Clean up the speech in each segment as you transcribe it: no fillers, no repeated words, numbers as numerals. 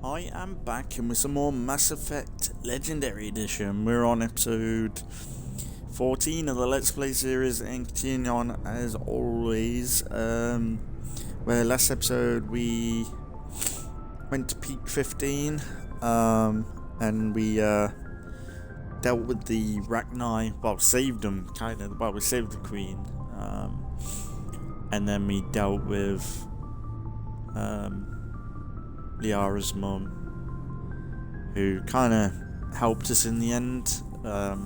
I am back and with some more Mass Effect Legendary Edition. We're on episode 14 of the Let's Play series and continuing on as always. Where last episode we went to peak 15 and we dealt with the Rachni, well, saved them kind of, well, we saved the Queen, and then we dealt with Liara's mum, who kind of helped us in the end, but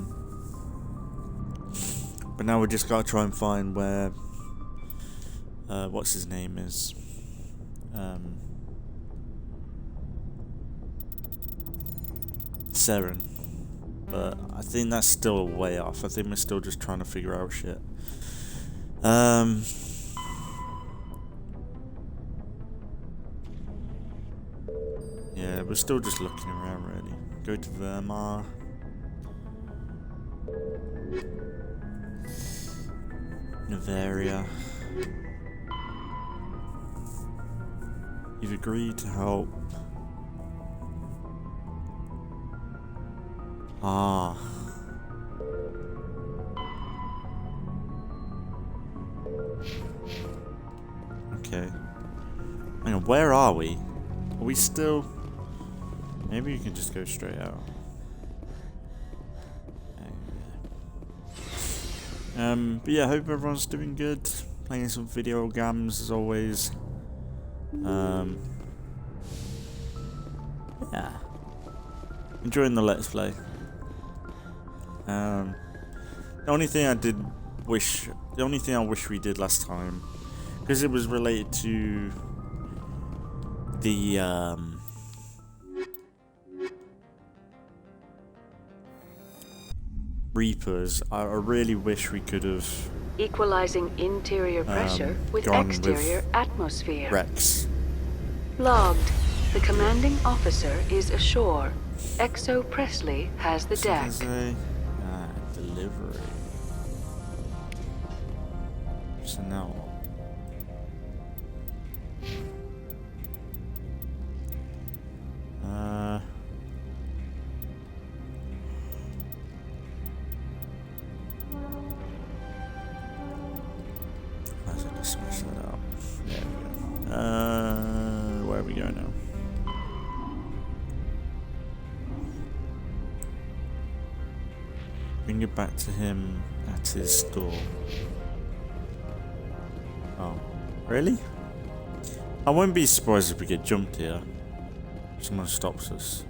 now we just gotta try and find where what's his name is, Saren, but I think that's still a way off. I think we're still just trying to figure out shit. Yeah, we're still just looking around, really. Go to Vermar. Novaria. You've agreed to help. Ah. Okay. Hang on, where are we? Are we still... Maybe you can just go straight out. But yeah, I hope everyone's doing good. Playing some video games as always. Yeah. Enjoying the Let's Play. The only thing I wish we did last time, because it was related to the Reapers. I really wish we could have equalizing interior pressure with exterior atmosphere. Rex. Logged. The commanding officer is ashore. Exo Presley has the deck. There's a delivery. So now what? I should just smash that out. There we go. Where are we going now? Bring it back to him at his store. Oh, really? I wouldn't be surprised if we get jumped here. Someone stops us.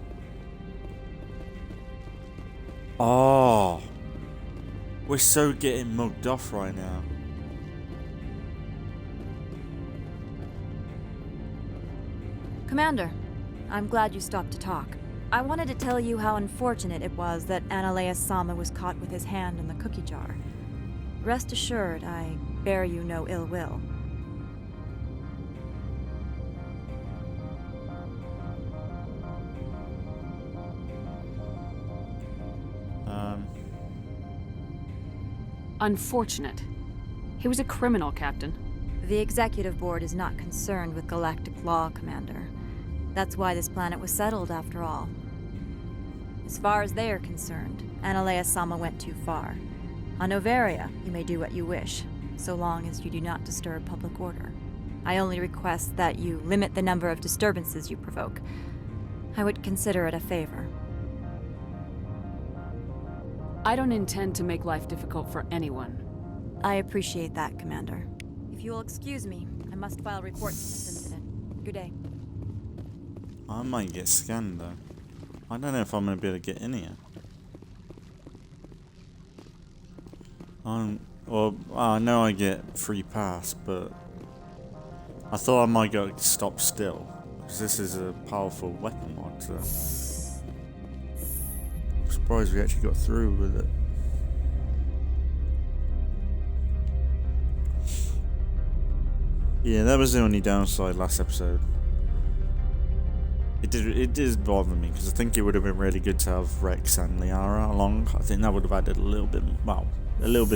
Oh, we're so getting mugged off right now. Commander, I'm glad you stopped to talk. I wanted to tell you how unfortunate it was that Analea-sama was caught with his hand in the cookie jar. Rest assured, I bear you no ill will. Unfortunate. He was a criminal, Captain. The Executive Board is not concerned with galactic law, Commander. That's why this planet was settled, after all. As far as they are concerned, Analea-sama went too far. On Novaria, you may do what you wish, so long as you do not disturb public order. I only request that you limit the number of disturbances you provoke. I would consider it a favor. I don't intend to make life difficult for anyone. I appreciate that, Commander. If you will excuse me, I must file reports on this incident. Good day. I might get scanned though. I don't know if I'm gonna be able to get in here. Well, I know I get free pass, but I thought I might go stop still, because this is a powerful weapon mod, so I'm surprised we actually got through with it. Yeah, that was the only downside last episode. It did bother me, because I think it would have been really good to have Rex and Liara along. I think that would have added a little bit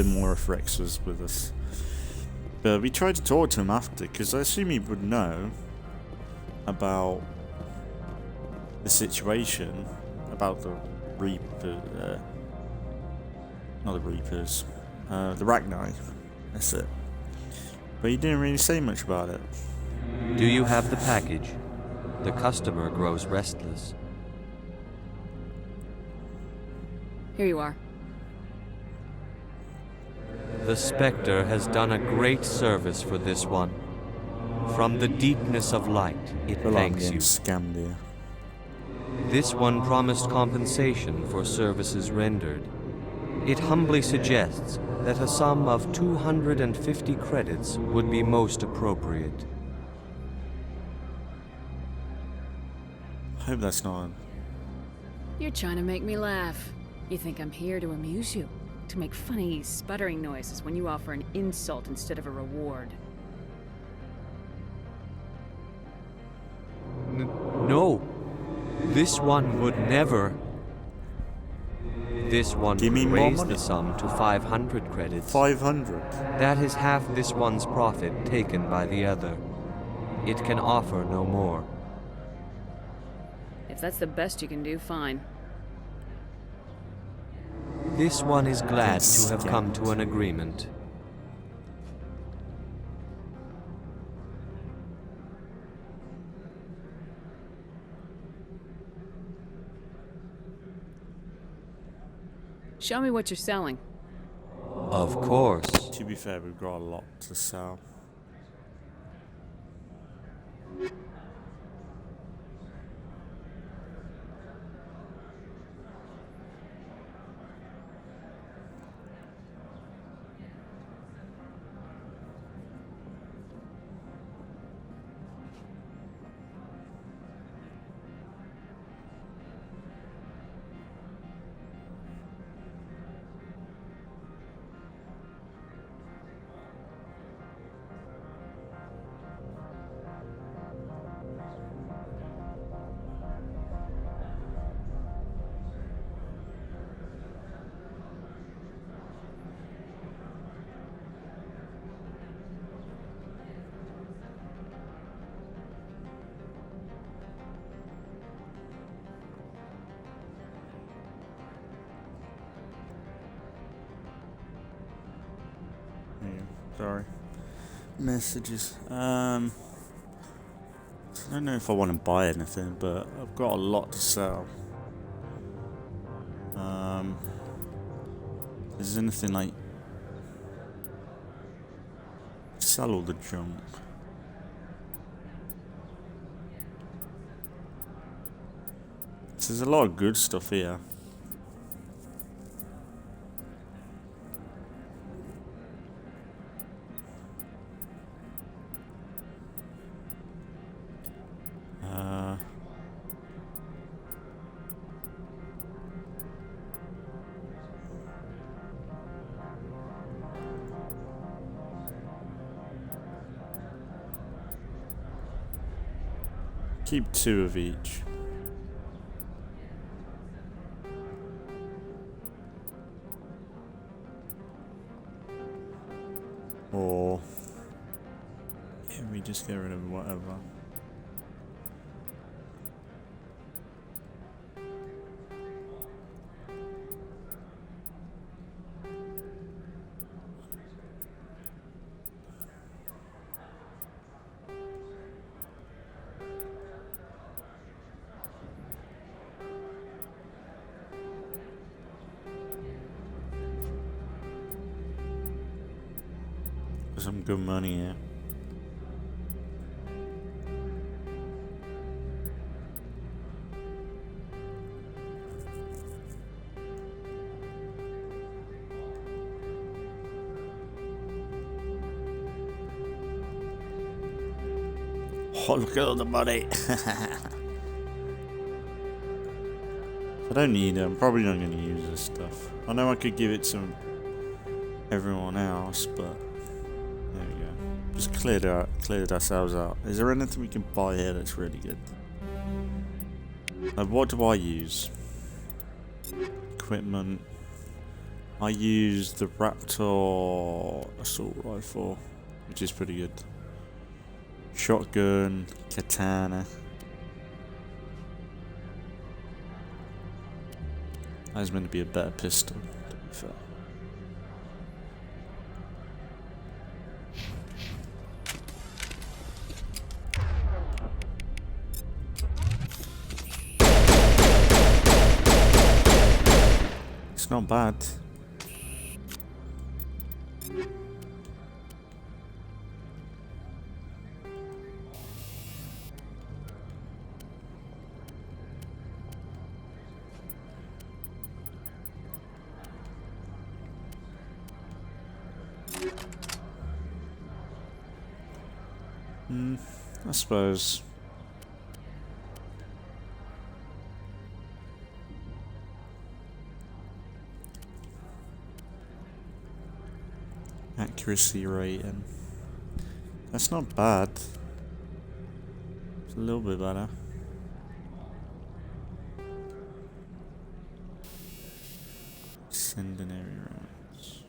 more if Rex was with us. But we tried to talk to him after, because I assume he would know about the situation about the Reaper, not the Reapers, the Ragni. That's it. But he didn't really say much about it. Do you have the package? The customer grows restless. Here you are. The Spectre has done a great service for this one. From the deepness of light, it thanks you. Scammed here. This one promised compensation for services rendered. It humbly suggests that a sum of 250 credits would be most appropriate. I hope that's not. You're trying to make me laugh. You think I'm here to amuse you? To make funny, sputtering noises when you offer an insult instead of a reward. No. This one would never. This one Give me would more raise money. the sum to 500 credits. 500. That is half this one's profit taken by the other. It can offer no more. If that's the best you can do, fine. This one is glad to have come to an agreement. Show me what you're selling. Of course. To be fair, we've got a lot to sell. Sorry. Messages. I don't know if I want to buy anything, but I've got a lot to sell. Is there anything like sell all the junk? There's a lot of good stuff here. Keep 2 of each. Or yeah, we just get rid of whatever. Some good money here. Oh, look at all the money. I don't need it. I'm probably not going to use this stuff. I know I could give it to everyone else, but there we go. Just cleared ourselves out. Is there anything we can buy here that's really good? What do I use? Equipment. I use the Raptor assault rifle, which is pretty good. Shotgun, katana. That was meant to be a better pistol, to be fair. It's not bad. I suppose. Accuracy rating. That's not bad. It's a little bit better. Incendiary rounds.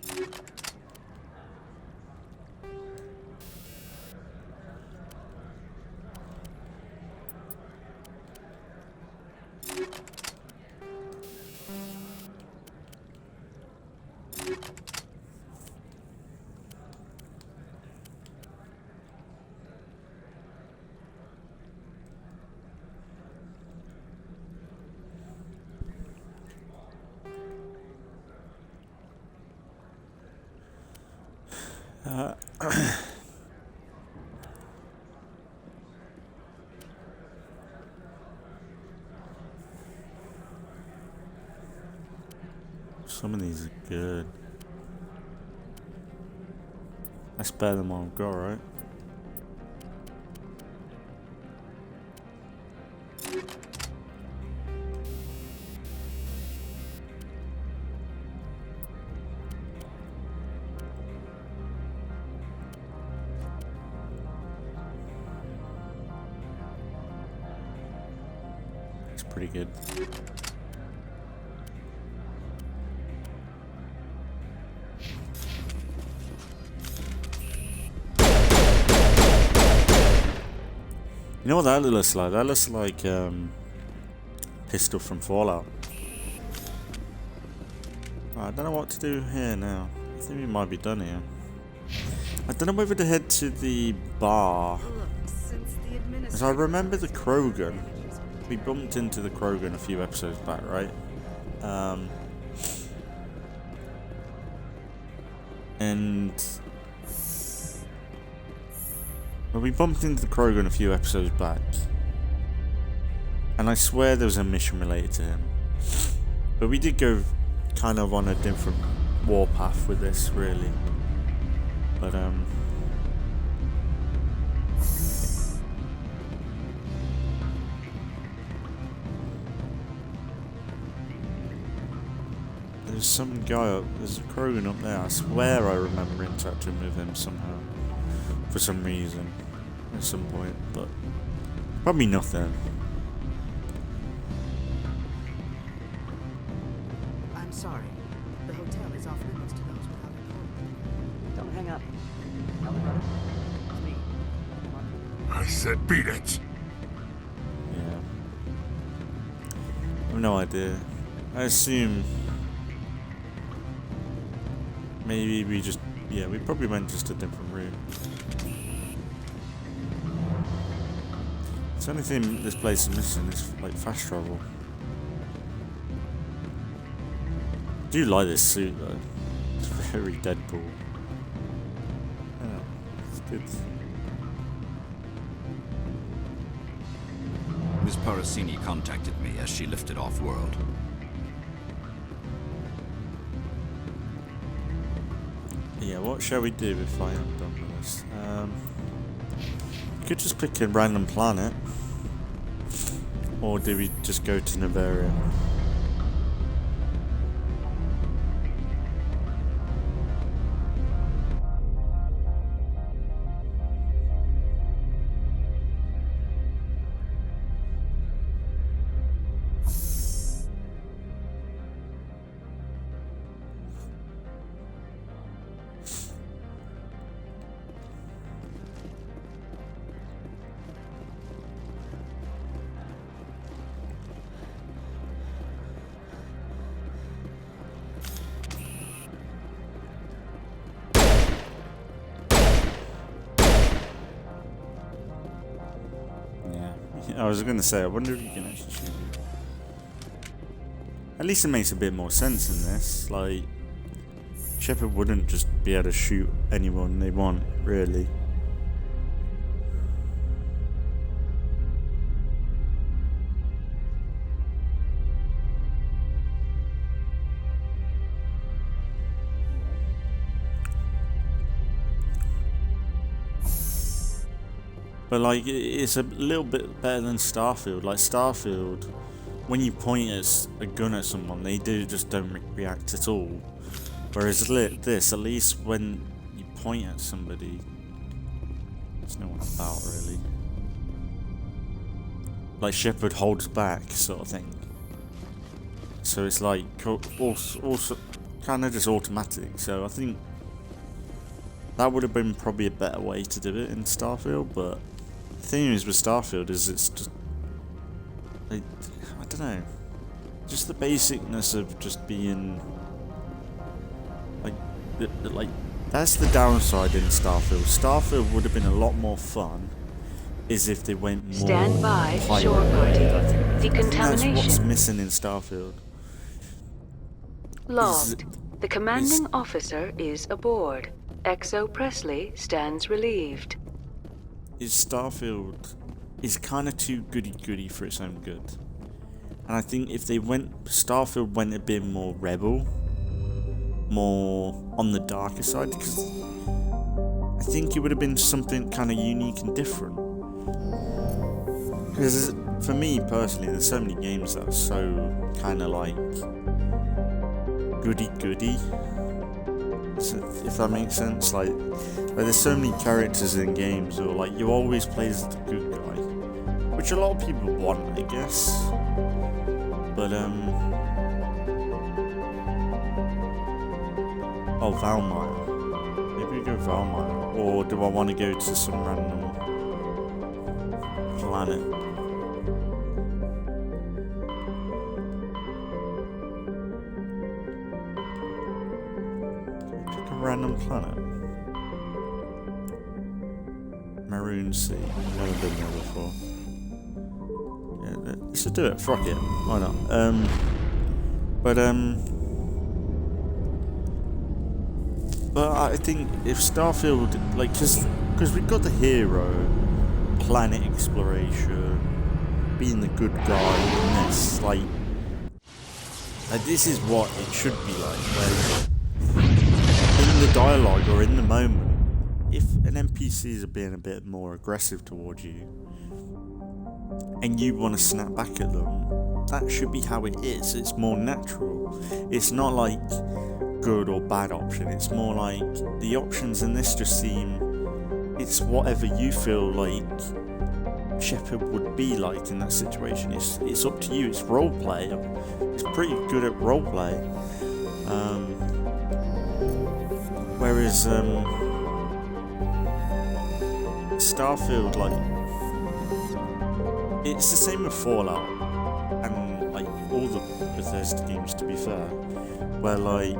Some of these are good. That's better than what I've got, right? It's pretty good. You know what that looks like? That looks like pistol from Fallout. I don't know what to do here now. I think we might be done here. I don't know whether to head to the bar. As I remember the Krogan. We bumped into the Krogan a few episodes back, right? Well, we bumped into the Krogan a few episodes back. And I swear there was a mission related to him. But we did go kind of on a different warpath with this, really. But, there's some guy up, there's a Krogan up there. I swear I remember interacting with him somehow. For some reason. At some point, but probably nothing. I'm sorry. The hotel is off limits to those without appointment. Don't hang up. Elder brother. It's me. I said beat it. Yeah. I have no idea. I assume maybe we just, yeah, we probably went just a different route. The only thing this place is missing is like fast travel. I do like this suit though. It's very Deadpool. Yeah, it's good. Miss Parasini contacted me as she lifted off-world. Yeah, what shall we do if I am done with this? We could just pick a random planet. Or do we just go to Novaria? I was gonna say, I wonder if you can actually shoot it. At least it makes a bit more sense in this. Like, Shepard wouldn't just be able to shoot anyone they want, really. But like, it's a little bit better than Starfield. Like Starfield, when you point a gun at someone, they just don't react at all. Whereas this, at least when you point at somebody, there's no one about really. Like Shepard holds back, sort of thing. So it's like also kind of just automatic. So I think that would have been probably a better way to do it in Starfield, but the thing is with Starfield is it's just, like, I don't know, just the basicness of just being, like that's the downside in Starfield. Starfield would have been a lot more fun is if they went more Stand by, pirate shore party. mode, I think. Decontamination. That's what's missing in Starfield. Logged. The commanding officer is aboard. XO Presley stands relieved. Starfield is kind of too goody-goody for its own good. And I think if Starfield went a bit more rebel, more on the darker side, because I think it would have been something kind of unique and different. Because for me personally, there's so many games that are so kind of like goody-goody, if that makes sense. Like there's so many characters in games, or like you always play as the good guy, which a lot of people want, I guess. But oh, Valmire. Maybe we go Valmire, or do I want to go to some random planet? Pick a random planet. Maroon Sea. Never been there before. Yeah, let's just do it. Fuck it. Why not? But I think if Starfield, like, because we've got the hero, planet exploration, being the good guy in this, like this is what it should be like, where in the dialogue or in the moment, if an NPC is being a bit more aggressive towards you, and you want to snap back at them, that should be how it is. It's more natural. It's not like good or bad option. It's more like the options in this just seem, it's whatever you feel like Shepard would be like in that situation. It's up to you. It's roleplay. It's pretty good at roleplay. Whereas Starfield, like, it's the same with Fallout and like all the Bethesda games, to be fair, where like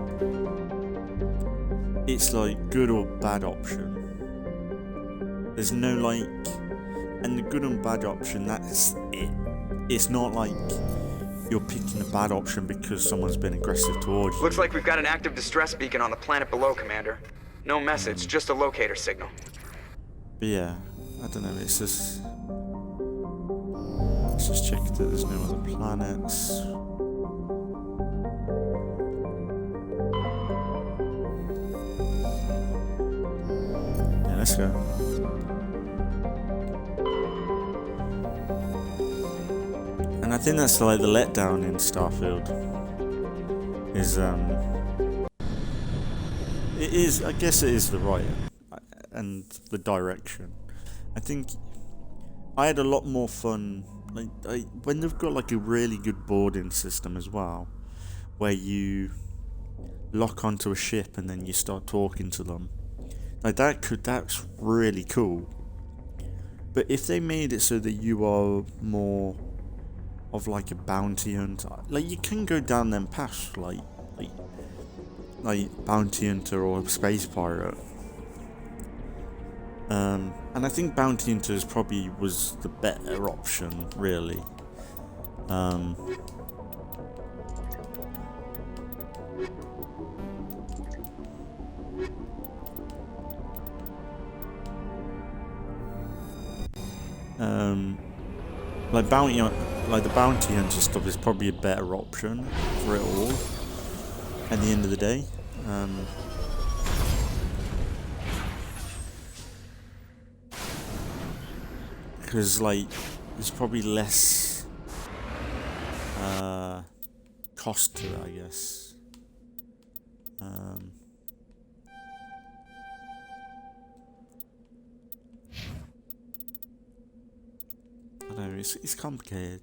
it's like good or bad option. There's no like, and the good and bad option, that's it. It's not like you're picking a bad option because someone's been aggressive towards you. Looks like we've got an active distress beacon on the planet below, Commander. No message, just a locator signal. But yeah, I don't know, it's just, let's just check that there's no other planets. Yeah, let's go. And I think that's like the letdown in Starfield. Is it is, I guess it is the writing and the direction. I think I had a lot more fun when they've got like a really good boarding system as well, where you lock onto a ship and then you start talking to them. Like that's really cool. But if they made it so that you are more of like a bounty hunter, like you can go down them paths, like bounty hunter or space pirate. And I think Bounty Hunters probably was the better option, really. Like the Bounty Hunter stuff is probably a better option for it all. At the end of the day. Because like there's probably less cost to it, I guess. I don't know, it's complicated.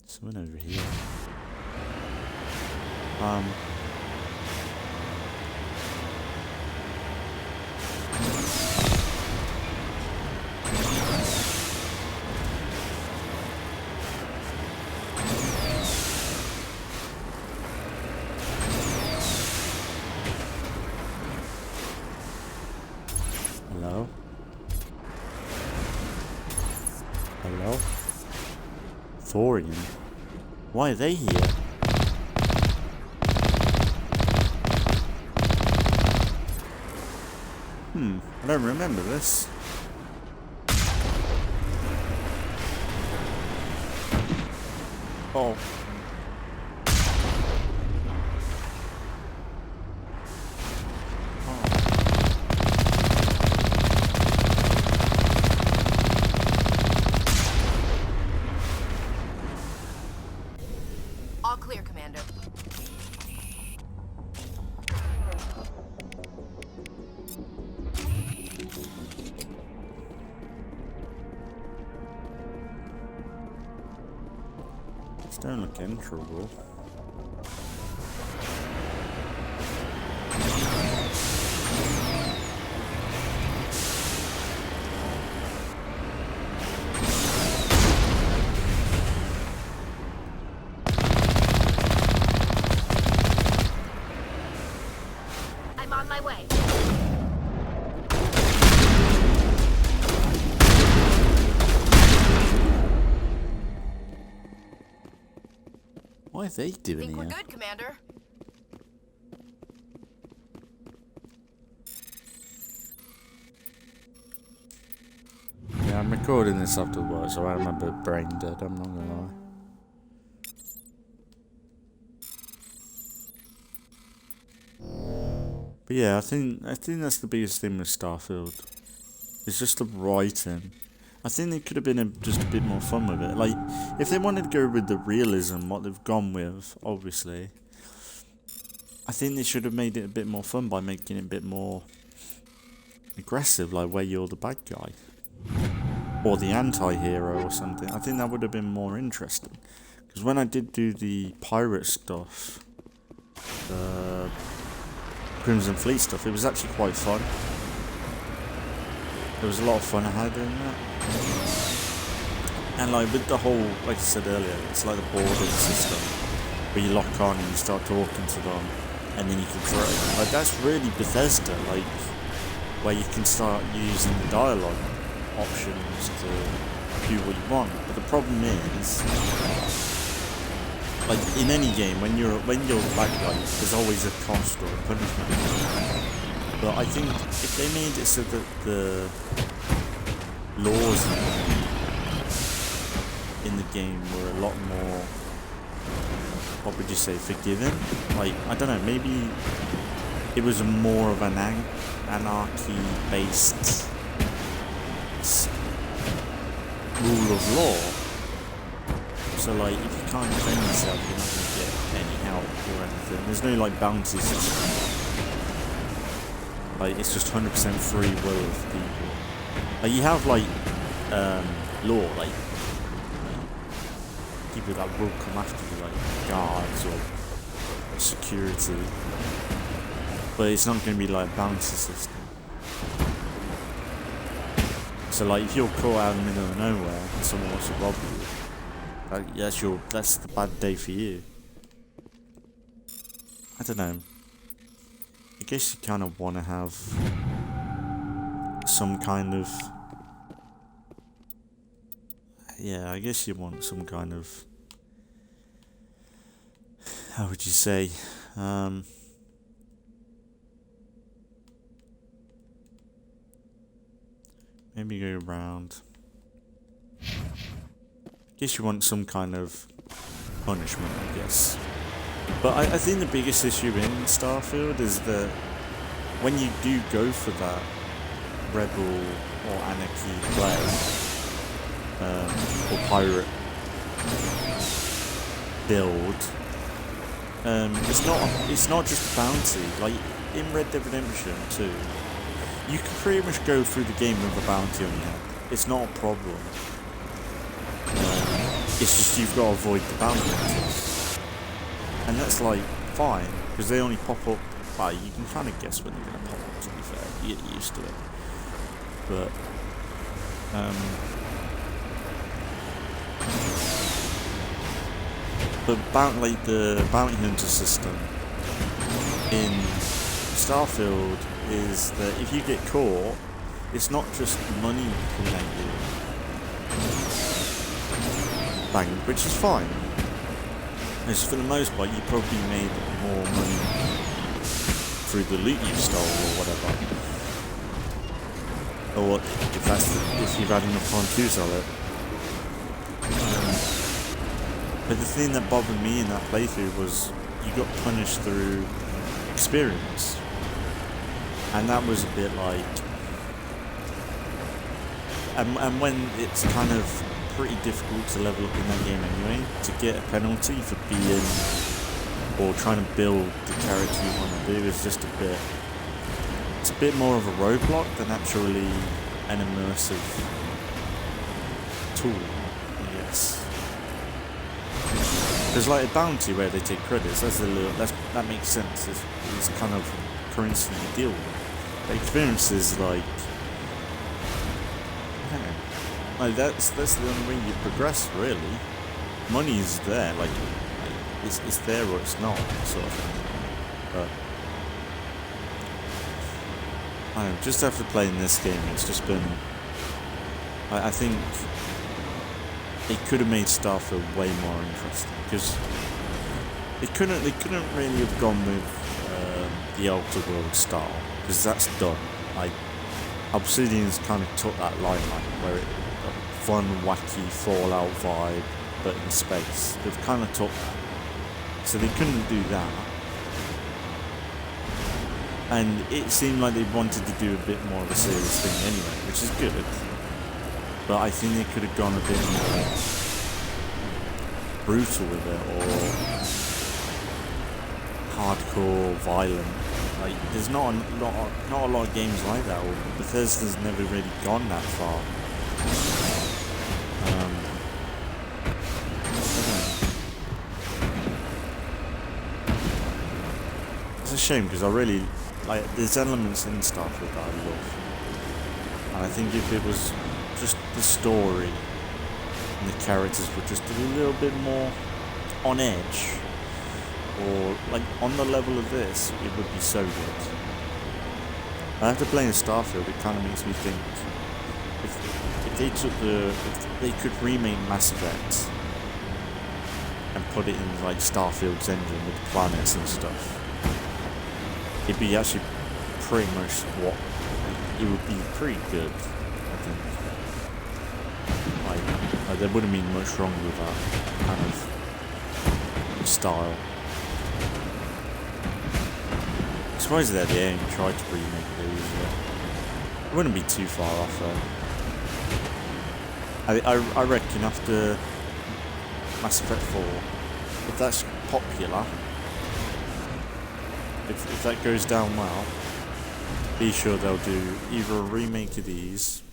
Someone over here. Hello? Hello? Thorian? Why are they here? I don't remember this. Oh. All clear, Commander. Don't look in trouble. I'm on my way. What are they doing Think we're here? good, Commander. Yeah, I'm recording this after work, so I'm a bit brain dead, I'm not gonna lie. But yeah, I think that's the biggest thing with Starfield. It's just the writing. I think they could have been just a bit more fun with it. Like, if they wanted to go with the realism, what they've gone with, obviously, I think they should have made it a bit more fun by making it a bit more aggressive, like where you're the bad guy. Or the anti-hero or something. I think that would have been more interesting. Because when I did do the pirate stuff, the Crimson Fleet stuff, it was actually quite fun. There was a lot of fun I had doing that. And like with the whole, like I said earlier, it's like the boarding system where you lock on and you start talking to them and then you can throw. Like that's really Bethesda, like where you can start using the dialogue options to do what you want. But the problem is, like in any game, when you're the bad guy, there's always a cost or a punishment. But I think if they made it so that the laws in the game were a lot more, what would you say, forgiving? Like, I don't know, maybe it was more of an anarchy-based rule of law. So like, if you can't defend yourself, you're not going to get any help or anything. There's no like bounty system. Like, it's just 100% free will of people. Like, you have, like, law, like, people that will come after you, like, guards or security. But it's not going to be, like, a bounty system. So, like, if you're caught out in the middle of nowhere and someone wants to rob you, like, that's the bad day for you. I don't know. I guess you kind of want to have some kind of... Yeah, I guess you want some kind of... How would you say? Maybe go around. I guess you want some kind of punishment, I guess. But I think the biggest issue in Starfield is that when you do go for that rebel or anarchy play, or pirate build, it's not just a bounty. Like in Red Dead Redemption 2, you can pretty much go through the game with a bounty on your head. It's not a problem. It's just you've got to avoid the bounties. And that's like fine, because they only pop up. Well, you can kind of guess when they're going to pop up, to be fair. You get used to it. But the bounty hunter system in Starfield is that if you get caught, it's not just money coming at you. Bang, which is fine. It's for the most part, you probably made more money through the loot you stole or whatever. Or if you've had enough time to sell it. But the thing that bothered me in that playthrough was you got punished through experience. And that was a bit like... And when it's kind of pretty difficult to level up in that game anyway, to get a penalty for being or trying to build the character you want to do is just a bit... It's a bit more of a roadblock than actually an immersive tool, I guess. There's like a bounty where they take credits, that makes sense, it's kind of currency you deal with. The experience is like... I don't know. Like that's the only way you progress, really. Money is there, like it's there or it's not, sort of thing. But I don't know, just after playing this game, it's just been. I think it could have made Starfield way more interesting because they couldn't really have gone with the Outer World style because that's done. Like Obsidian's kind of took that limelight where it. Fun, wacky Fallout vibe, but in space. They've kind of took that. So they couldn't do that. And it seemed like they wanted to do a bit more of a serious thing anyway, which is good. But I think they could have gone a bit more brutal with it, or hardcore, violent. Like, there's not a lot of games like that, or Bethesda's never really gone that far. It's a shame because I really like there's elements in Starfield that I love, and I think if it was just the story and the characters were just a little bit more on edge or like on the level of this, it would be so good. After playing Starfield, it kind of makes me think if they could remake Mass Effect and put it in like Starfield's engine with the planets and stuff, it'd be actually pretty much what it would be pretty good, I think. Like there wouldn't be much wrong with that kind of style. I suppose that they only tried to remake these, but it wouldn't be too far off though. I reckon after Mass Effect 4, if that's popular, if that goes down well, be sure they'll do either a remake of these,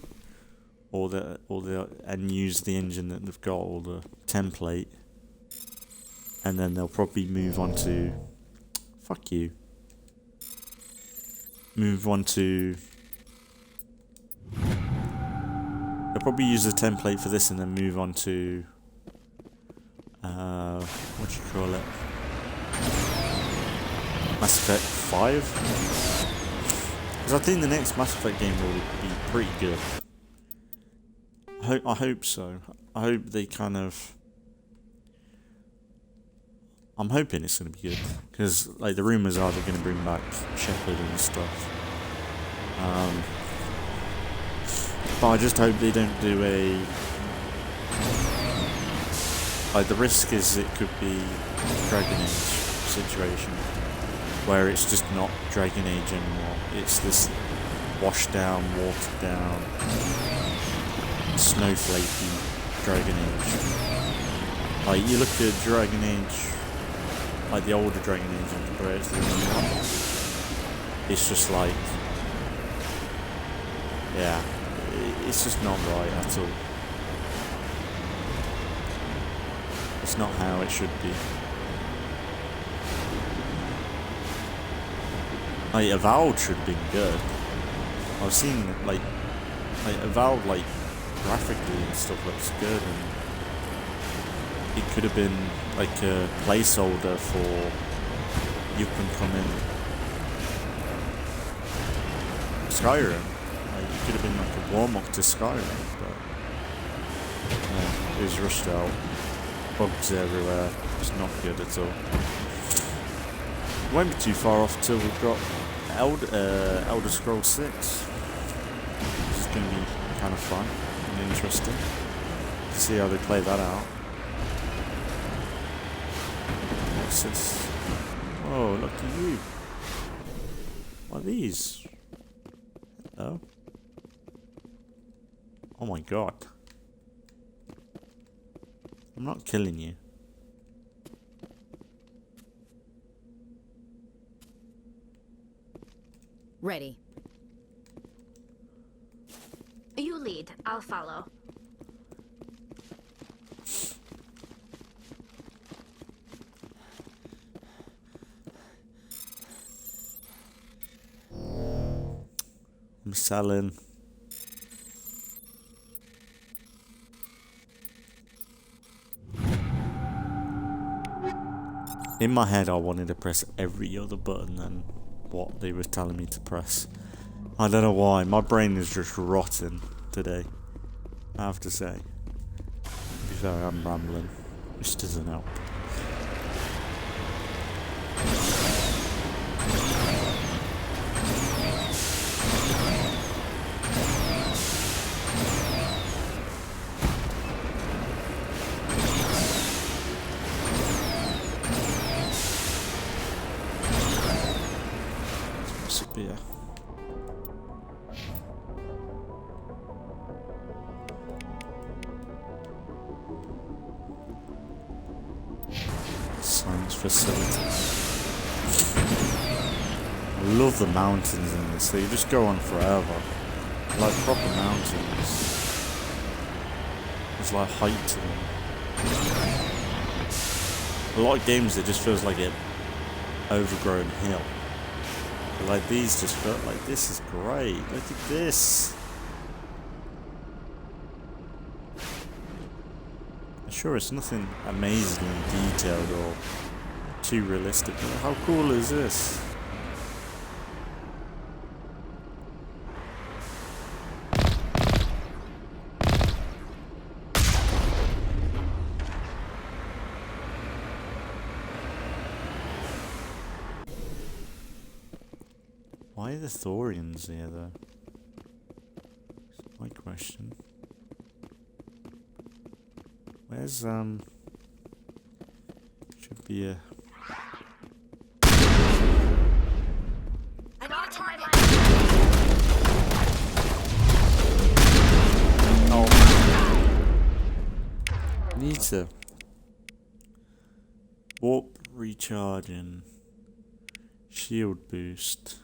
or and use the engine that they've got, or the template, and then they'll probably move on to, they'll probably use the template for this and then move on to, what do you call it? Mass Effect 5. Because I think the next Mass Effect game will be pretty good. I hope so. I hope they kind of... I'm hoping it's going to be good. Because like the rumours are they're going to bring back Shepard and stuff. But I just hope they don't do a... Like the risk is it could be Dragon Age situation. Where it's just not Dragon Age anymore. It's this washed down, watered down, snowflakey Dragon Age. Like you look at Dragon Age, like the older Dragon Age and compare it to the new one. It's just like, yeah, it's just not right at all. It's not how it should be. Like Avowed should have been good. I've seen like Avowed like graphically and stuff looks good, and it could have been like a placeholder for you can come in Skyrim. Like it could have been like a warm up to Skyrim, but yeah, it was rushed out. Bugs everywhere. It's not good at all. Won't be too far off till we've got Elder Scrolls 6. This is going to be kind of fun and interesting to see how they play that out. What's this? Whoa, look at you. What are these? Hello? Oh my god. I'm not killing you. Ready. You lead. I'll follow. I'm selling. In my head, I wanted to press every other button than what they were telling me to press. I don't know why. My brain is just rotten today, I have to say. To be fair, I'm rambling, which doesn't help. Beer. Science facility. I love the mountains in this. They just go on forever. Like proper mountains. There's like height to them. A lot of games it just feels like an overgrown hill. Like these just felt like this is great. Look at this. Sure, it's nothing amazingly detailed or too realistic, but how cool is this? Why are the Thorians here, though? That's my question. Where's, should be a... Oh. Need to... Warp recharging. Shield boost.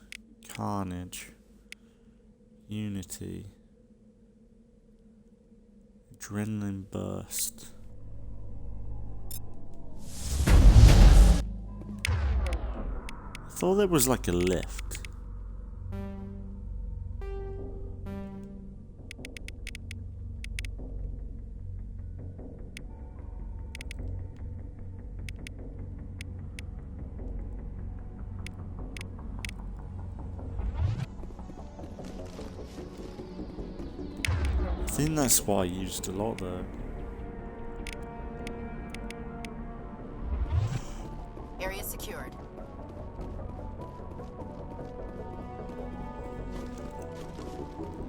Carnage, Unity, Adrenaline Burst. I thought there was like a lift. think that's why I used a lot though. Area secured.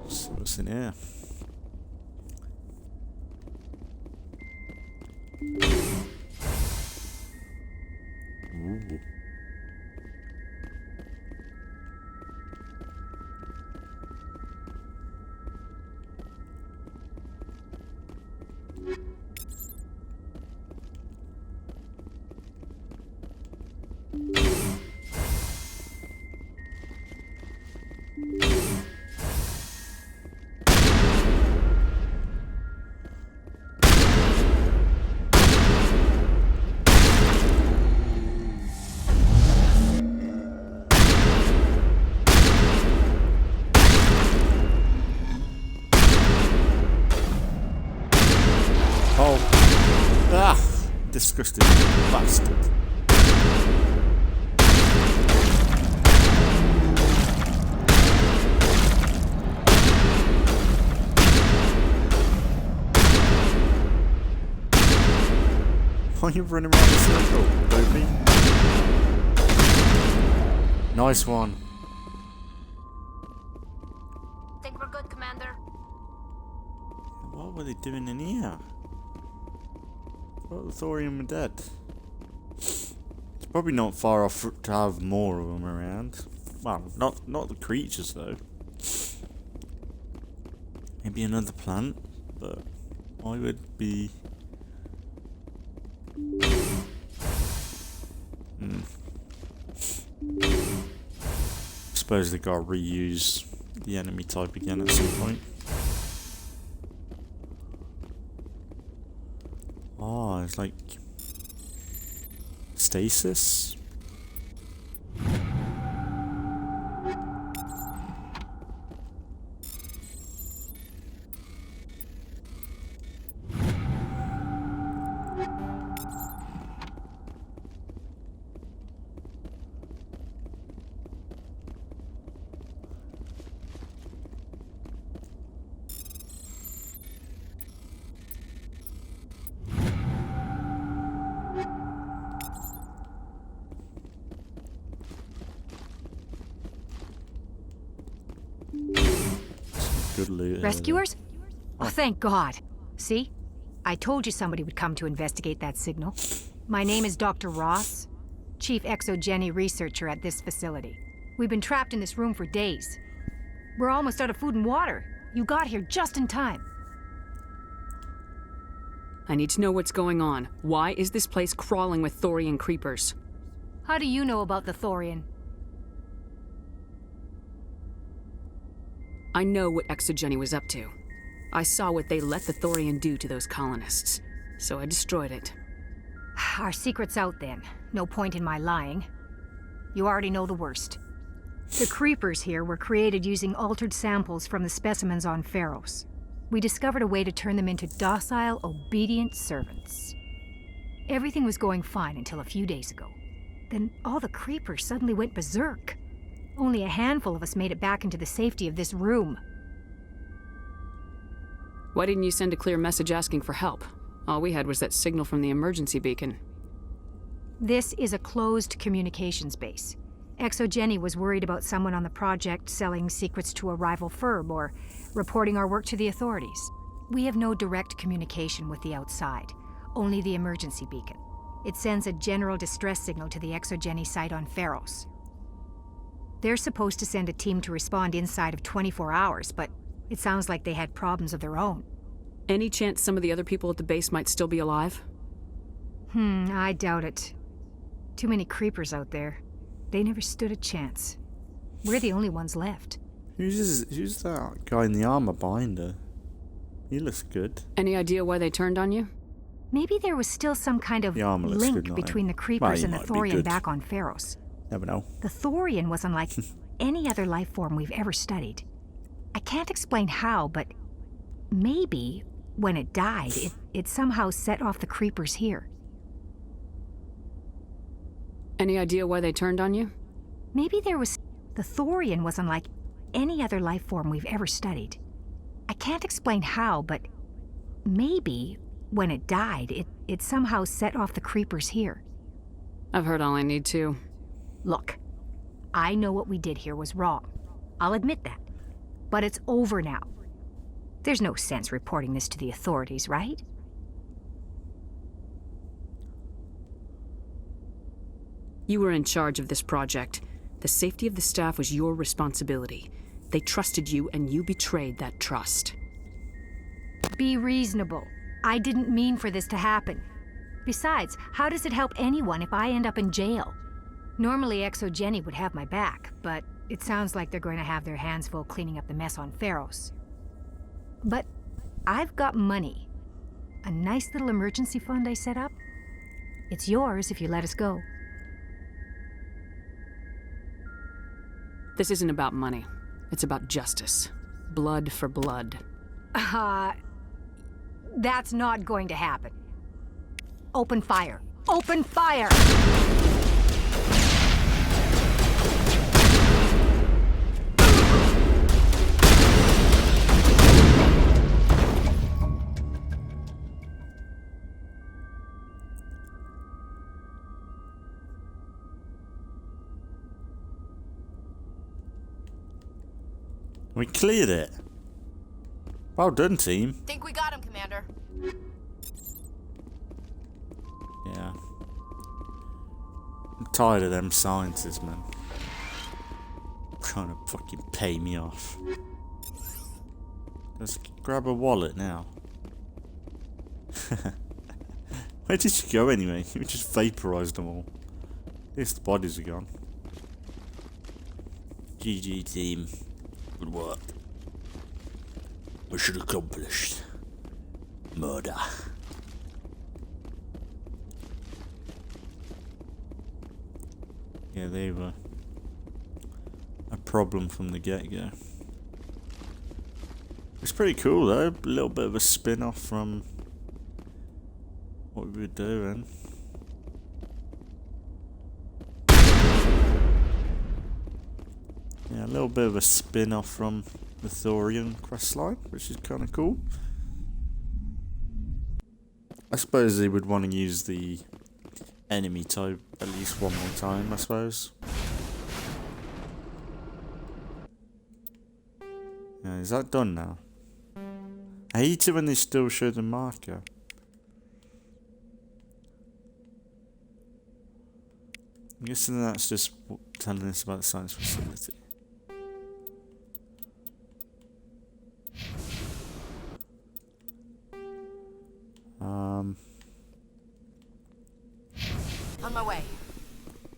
So what's in here? Ooh. Disgusting bastard. Why are you running around the circle, Dopey? Nice one. Think we're good, Commander? What were they doing in here? Well, the thorium were dead. It's probably not far off to have more of them around. Well, not the creatures though. Maybe another plant, but I would be. Suppose they gotta reuse the enemy type again at some point. Oh, it's like stasis. Good loot. Rescuers? Oh, thank God. See? I told you somebody would come to investigate that signal. My name is Dr. Ross, Chief Exogeny Researcher at this facility. We've been trapped in this room for days. We're almost out of food and water. You got here just in time. I need to know what's going on. Why is this place crawling with Thorian creepers? How do you know about the Thorian? I know what Exogeny was up to. I saw what they let the Thorian do to those colonists, so I destroyed it. Our secret's out then. No point in my lying. You already know the worst. The creepers here were created using altered samples from the specimens on Pharos. We discovered a way to turn them into docile, obedient servants. Everything was going fine until a few days ago. Then all the creepers suddenly went berserk. Only a handful of us made it back into the safety of this room. Why didn't you send a clear message asking for help? All we had was that signal from the emergency beacon. This is a closed communications base. Exogeny was worried about someone on the project selling secrets to a rival firm or reporting our work to the authorities. We have no direct communication with the outside, only the emergency beacon. It sends a general distress signal to the Exogeny site on Pharos. They're supposed to send a team to respond inside of 24 hours, but it sounds like they had problems of their own. Any chance some of the other people at the base might still be alive? I doubt it. Too many creepers out there. They never stood a chance. We're the only ones left. Who's that guy in the armor behind her? He looks good. Any idea why they turned on you? Maybe there was still some kind of link between the creepers and the Thorian back on Pharos. Never know. The Thorian was unlike any other life form we've ever studied. I can't explain how, but maybe when it died, it somehow set off the creepers here. Any idea why they turned on you? Maybe there was... The Thorian was unlike any other life form we've ever studied. I can't explain how, but maybe when it died, it somehow set off the creepers here. I've heard all I need to. Look, I know what we did here was wrong. I'll admit that. But it's over now. There's no sense reporting this to the authorities, right? You were in charge of this project. The safety of the staff was your responsibility. They trusted you, and you betrayed that trust. Be reasonable. I didn't mean for this to happen. Besides, how does it help anyone if I end up in jail? Normally, Exo Jenny would have my back, but it sounds like they're going to have their hands full cleaning up the mess on Pharos. But I've got money. A nice little emergency fund I set up. It's yours if you let us go. This isn't about money. It's about justice. Blood for blood. That's not going to happen. Open fire. Open fire! We cleared it. Well done, team. Think we got him, Commander. Yeah. I'm tired of them scientists, man. Trying to fucking pay me off. Let's grab a wallet now. Where did you go anyway? We just vaporized them all. At least the bodies are gone. GG team. Good work. Mission accomplished. Murder. Yeah, they were a problem from the get-go. It's pretty cool though, a little bit of a spin-off from what we were doing. Yeah, a little bit of a spin-off from the Thorian questline, which is kind of cool. I suppose they would want to use the enemy type at least one more time, I suppose. Yeah, is that done now? I hate it when they still show the marker. I'm guessing that's just telling us about the science facility. On my way.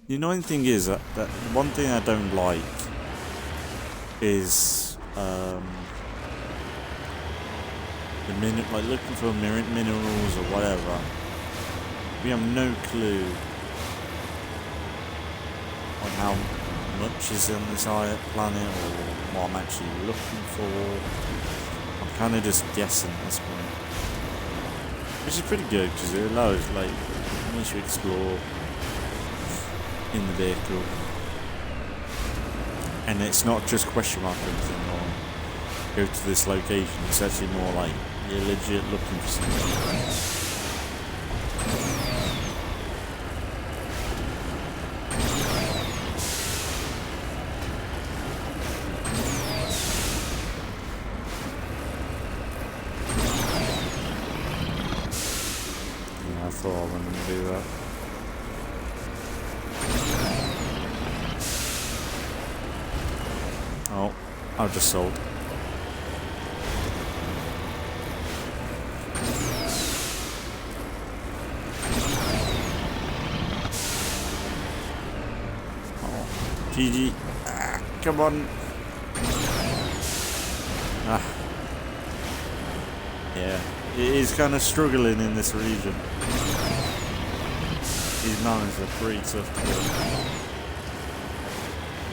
The annoying thing is that one thing I don't like is the like looking for minerals or whatever. We have no clue on how much is on this planet or what I'm actually looking for. I'm kind of just guessing at this point, which is pretty good because it allows once you explore in the vehicle, and it's not just question mark everything or go to this location. It's actually more like you're legit looking for something. I thought I wanted to do that. Oh, I just sold. Oh, GG. Come on. Yeah, it is kind of struggling in this region. These mountains are pretty tough to do.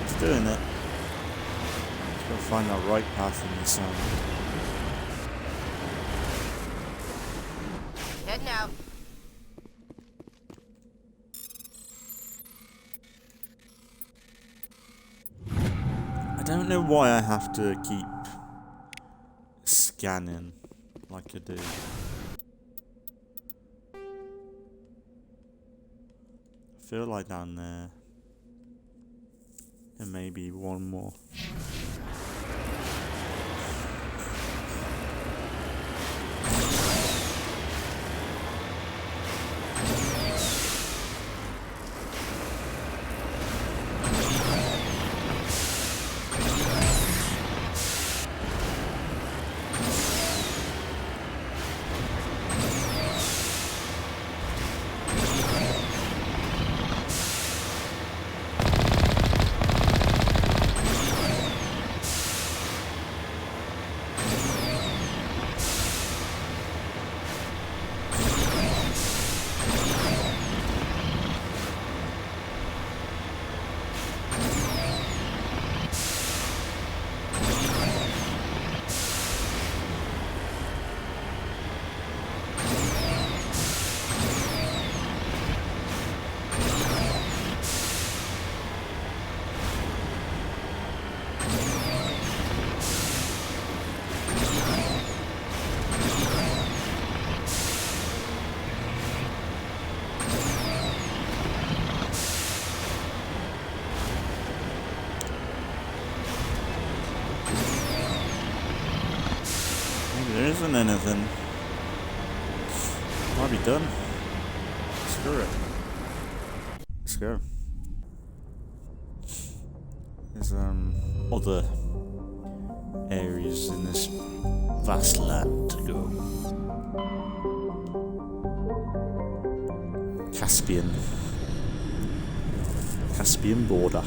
It's doing it. Just gotta find that right path in the sun. Heading out. I don't know why I have to keep scanning like I do. I feel like down there may be one more. There isn't anything. Might be done. Screw it. Let's go. There's other areas in this vast land to go. Caspian border.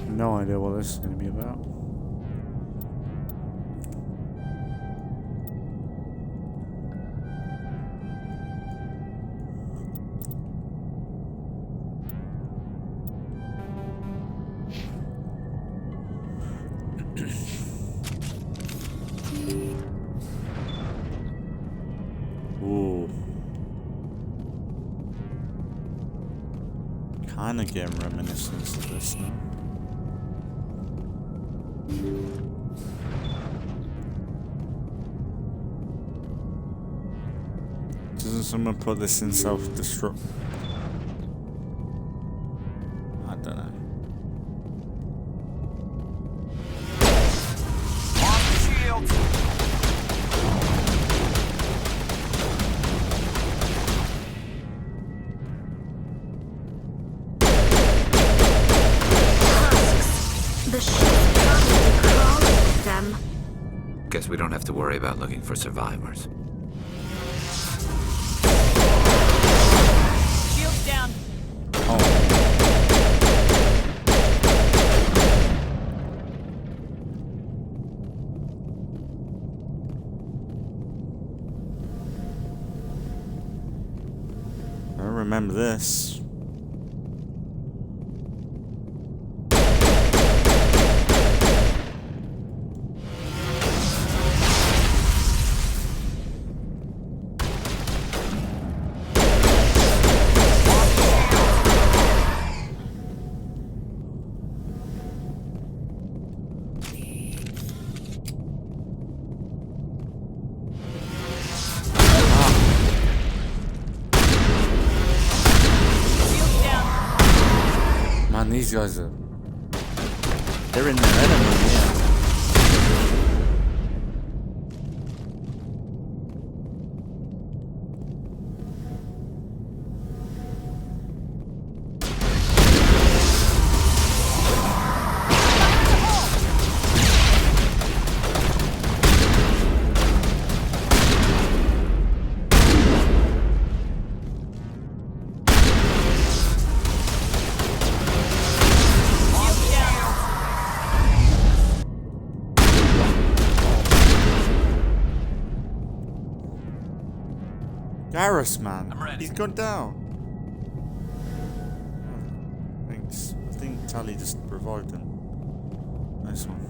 No idea what this is going to be about. Ooh. Kind of getting reminiscence of this now. Doesn't someone put this in self-destruct? I don't know. The ship's probably crawling with them. Guess we don't have to worry about looking for survivors. Shields down. I don't remember this. these guys are... They're in their enemy, yeah. Garrus, man. He's gone down. Oh, thanks. I think Tally just revived him. Nice one.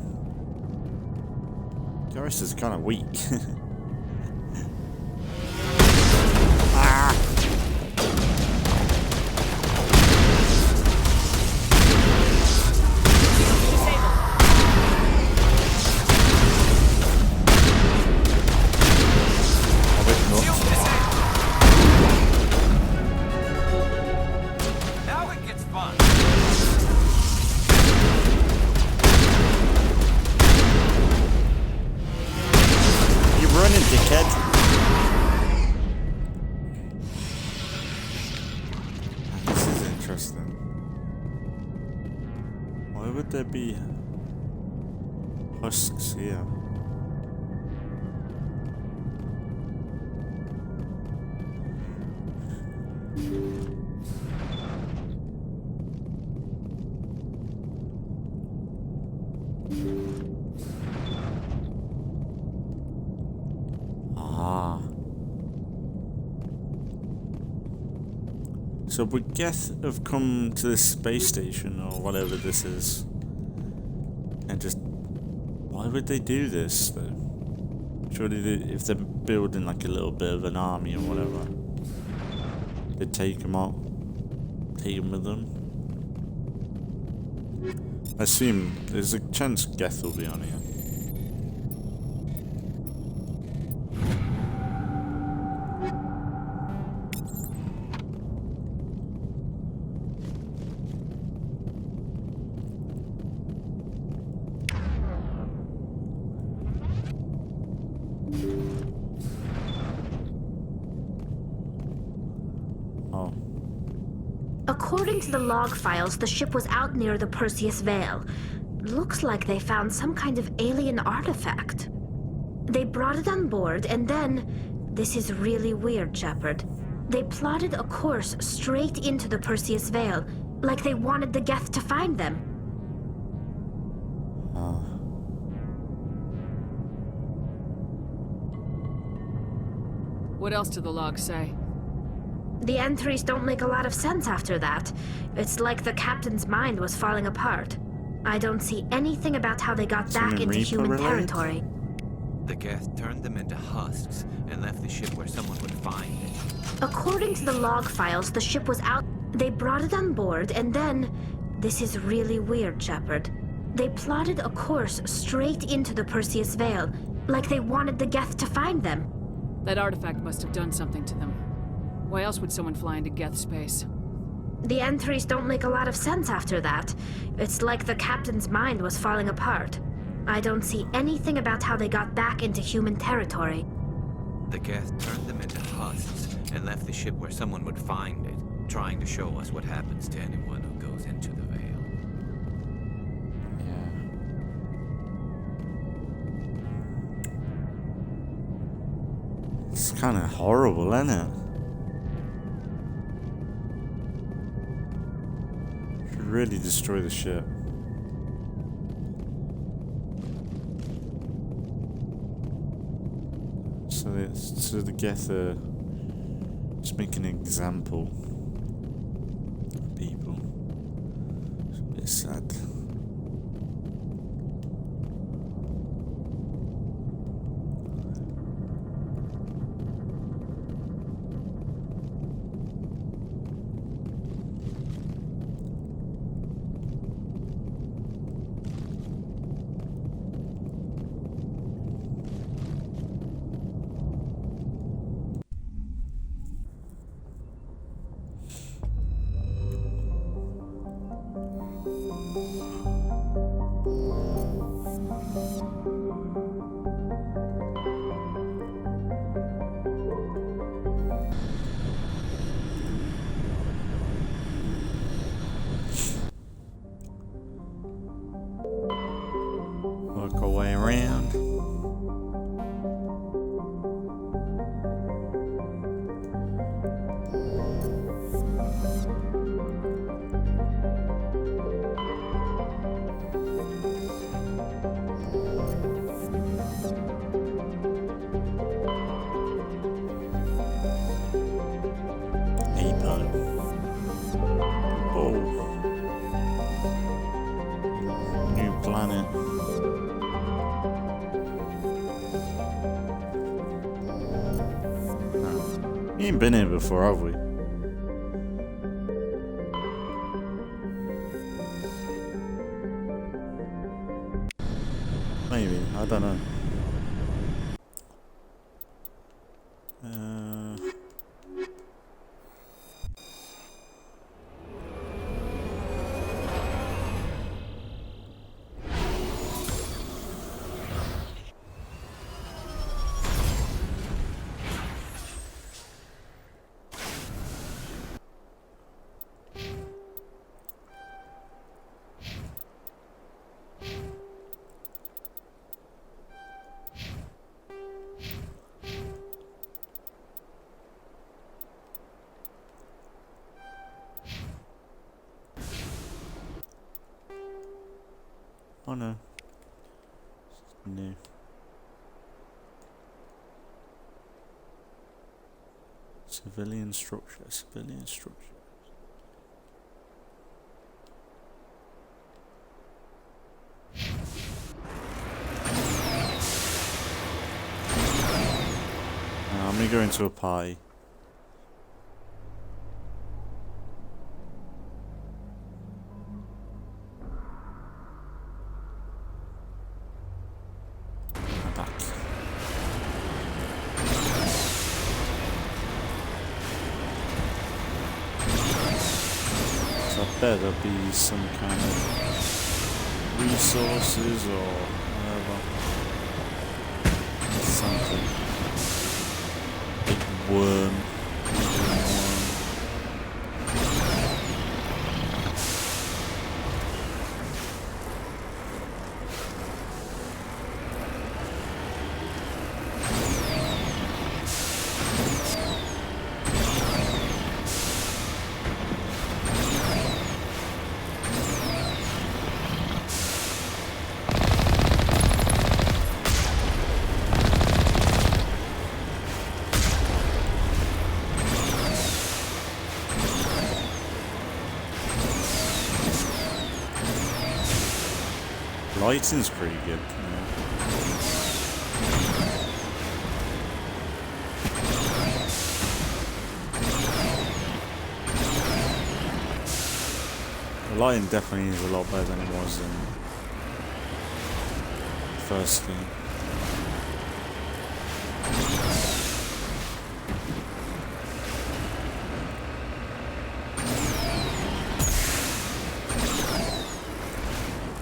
Garrus is kind of weak. Ah! There be husks here? Ah. So would Geth have come to this space station or whatever this is? And just, why would they do this though? Surely if they're building like a little bit of an army or whatever, they'd take them out, take them with them. I assume there's a chance Geth will be on here. According to the log files, the ship was out near the Perseus Veil. Looks like they found some kind of alien artifact. They brought it on board, and then... This is really weird, Shepard. They plotted a course straight into the Perseus Veil, like they wanted the Geth to find them. What else do the logs say? The entries don't make a lot of sense after that. It's like the captain's mind was falling apart. I don't see anything about how they got back into human territory. The Geth turned them into husks and left the ship where someone would find it. According to the log files, the ship was out. They brought it on board, and then... This is really weird, Shepard. They plotted a course straight into the Perseus Veil, like they wanted the Geth to find them. That artifact must have done something to them. Why else would someone fly into Geth space? The entries don't make a lot of sense after that. It's like the captain's mind was falling apart. I don't see anything about how they got back into human territory. The Geth turned them into husks and left the ship where someone would find it, trying to show us what happens to anyone who goes into the Veil. Yeah. It's kind of horrible, isn't it? Should really destroy the ship. So the Geth are just making an example of people. It's a bit sad. We ain't been here before, have we? Maybe, I don't know. Oh no. New. Civilian structure, civilian structure. I'm gonna go into a pie. Better be some kind of resources or whatever. Something. Big worm. Lighting's pretty good. The lighting definitely is a lot better than it was in the first game.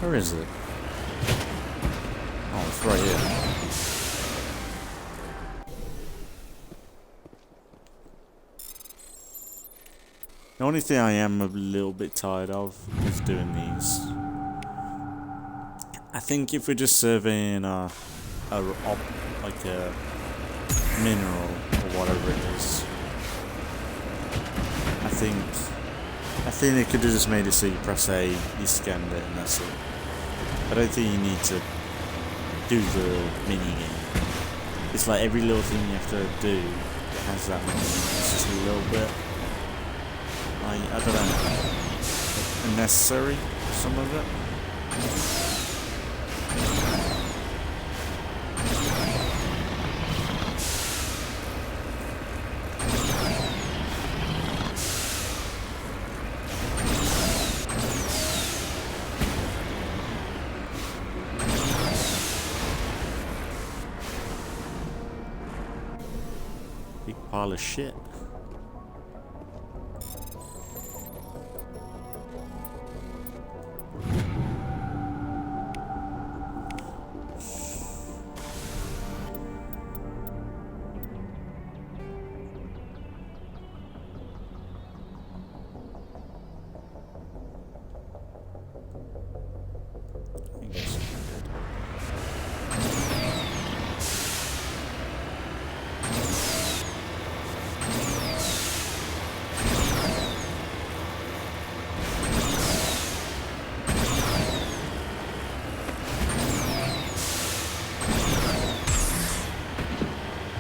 Where is it? Oh, it's right here. The only thing I am a little bit tired of is doing these. I think if we're just surveying like a mineral or whatever it is, I think they could have just made it so you press A, you scanned it, and that's it. I don't think you need to do the mini game. It's like every little thing you have to do has that mini game. It's just a little bit, I don't know, unnecessary, some of it. Pile of shit.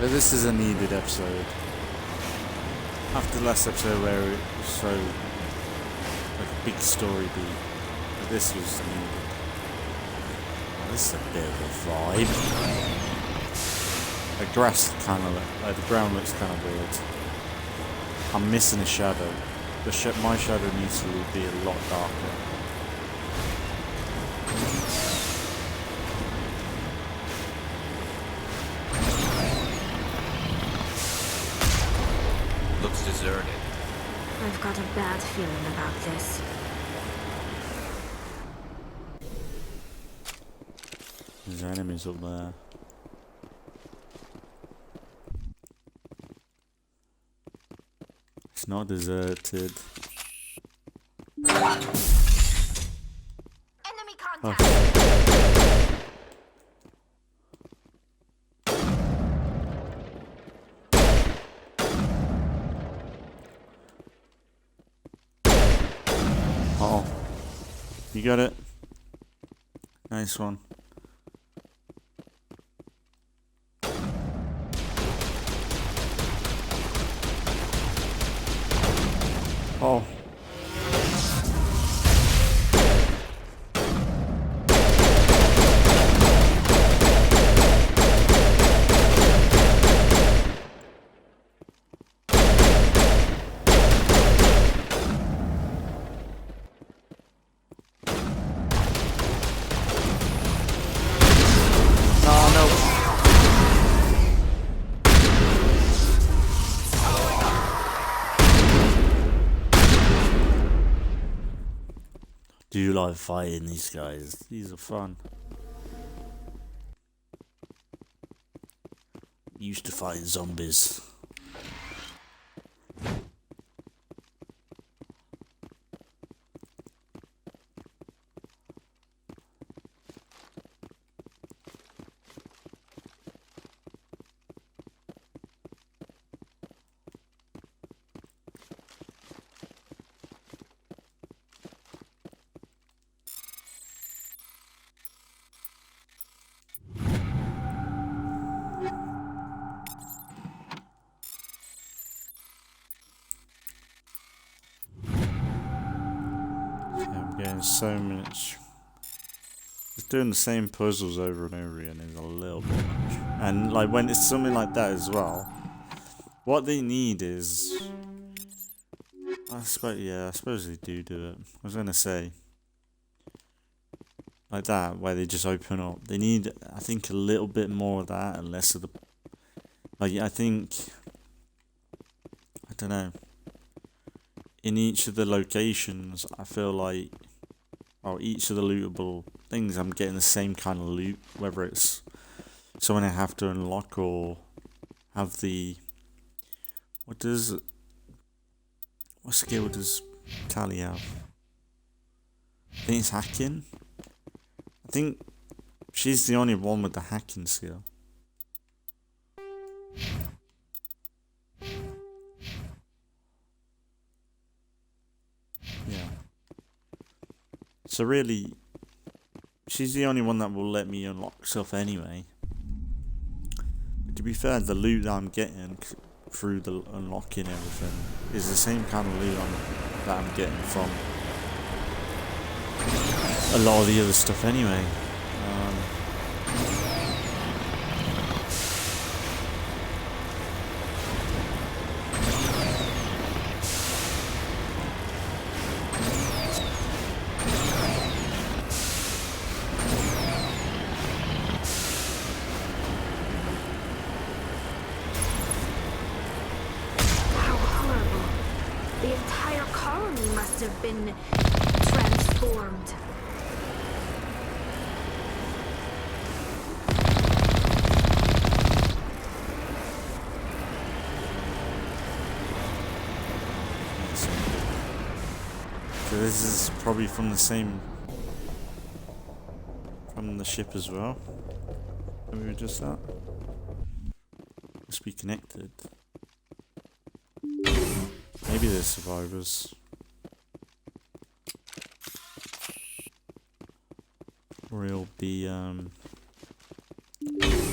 But this is a needed episode. After the last episode where it was so like a big story beat, but this was needed. Oh, this is a bit of a vibe. The grass kind of, like the ground looks kind of weird. I'm missing a shadow. My shadow needs to be a lot darker. Looks deserted. I've got a bad feeling about this. There's enemies up there. It's not deserted. Enemy contact. Oh, you got it. Nice one. Oh. Do you like fighting these guys? These are fun. Used to fight zombies. Getting so much. Just doing the same puzzles over and over again is a little bit much. And like when it's something like that as well, what they need is, I suppose they do it. I was gonna say like that where they just open up. They need, I think, a little bit more of that and less of the, like, I think, I don't know. In each of the locations, I feel like, or each of the lootable things, I'm getting the same kind of loot, whether it's something I have to unlock or have the, what skill does Tally have? I think it's hacking. I think she's the only one with the hacking skill. Yeah. So really, she's the only one that will let me unlock stuff anyway. But to be fair, the loot that I'm getting through the unlocking everything is the same kind of loot that I'm getting from a lot of the other stuff anyway. Have been transformed. So this is probably from the ship as well. Can we adjust that? Must be connected. Maybe they're survivors. Or he'll be,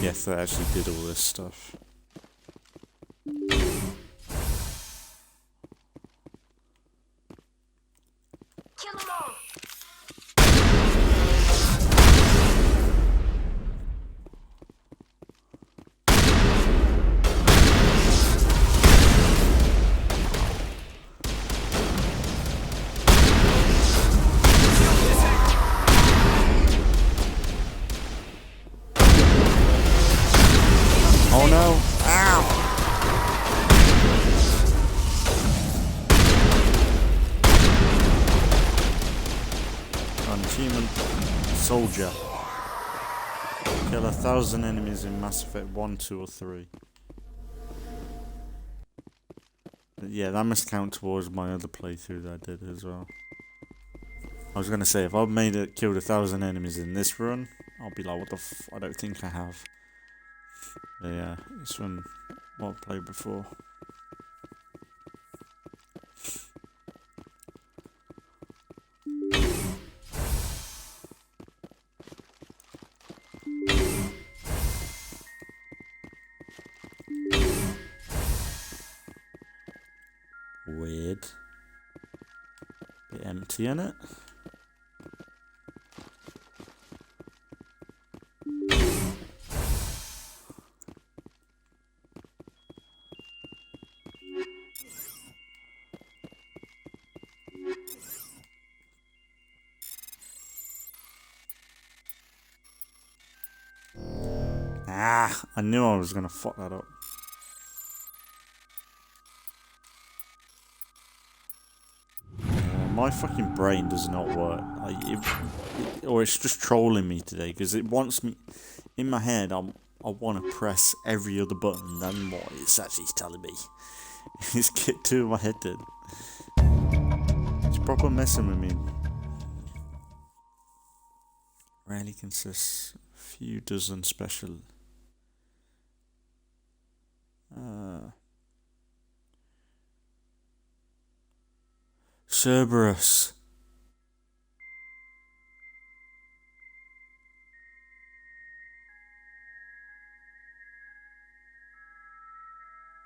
yes, that actually did all this stuff. Kill them all! soldier. Kill 1,000 enemies in Mass Effect 1, 2, or 3. But yeah, that must count towards my other playthrough that I did as well. I was gonna say, if I've killed 1,000 enemies in this run, I'll be like, what the f... I don't think I have. But yeah, it's from what I played before. Weird. Bit empty in it. Ah, I knew I was gonna fuck that up. My fucking brain does not work. Or it's just trolling me today because it wants me in my head. I want to press every other button than what it's actually telling me. It's get two in my head then. It's proper messing with me. Rarely consists a few dozen special. Cerberus.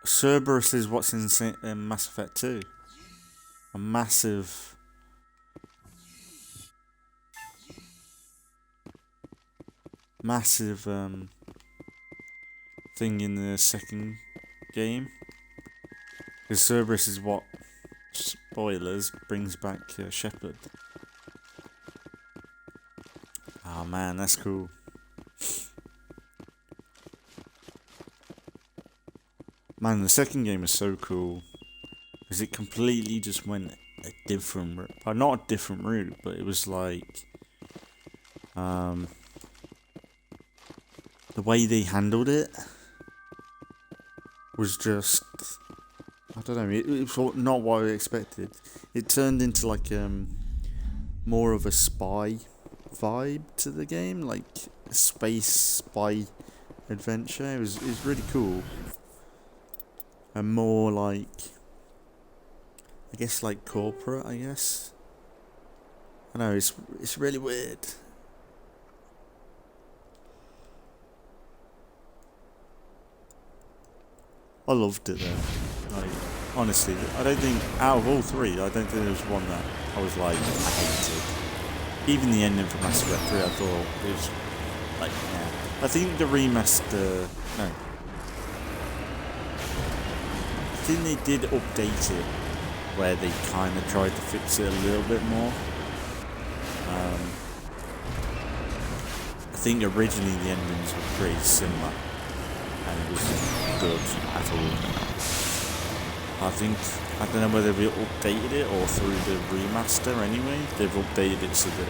Cerberus is what's in Mass Effect 2. A massive... thing in the second game. Because Cerberus is what, spoilers, brings back Shepard. Oh man, that's cool. Man, the second game is so cool. Because it completely just went a different route. Well, not a different route, but it was like... the way they handled it was just... I don't know, it was not what I expected. It turned into like more of a spy vibe to the game, like a space spy adventure. It was really cool. And more like, I guess like corporate, I guess. I know, it's really weird. I loved it though. Like, honestly, I don't think, out of all three, I don't think there was one that I was like, I hated. Even the ending for Mass Effect 3, I thought it was like, yeah. I think the remaster, no. I think they did update it, where they kind of tried to fix it a little bit more. I think originally the endings were pretty similar. And it was good at all. I don't know whether we updated it or through the remaster anyway. They've updated it so that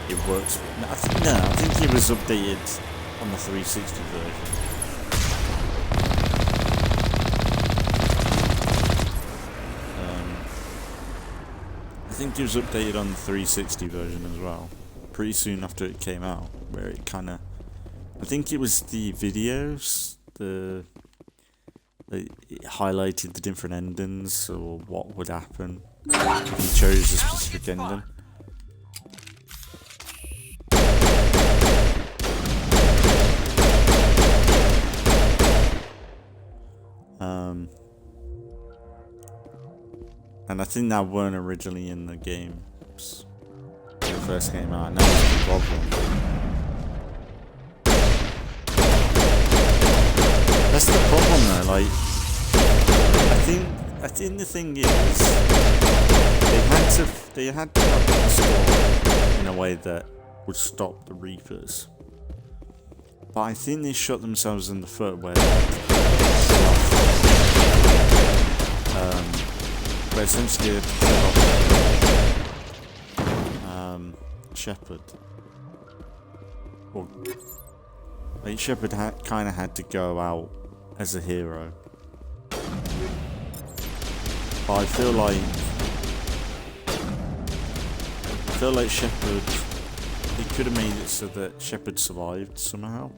it works. I think it was updated on the 360 version. I think it was updated on the 360 version as well. Pretty soon after it came out, where it kind of... I think it was the videos, it highlighted the different endings or what would happen if you chose a specific ending. And I think that weren't originally in the games when it first came out, and that was the problem. That's the problem though, like, I think the thing is, they had to have the story in a way that would stop the Reapers. But I think they shot themselves in the foot where essentially Shepard. Or, like, Shepard kind of had to go out as a hero. But I feel like Shepard, they could have made it so that Shepard survived somehow.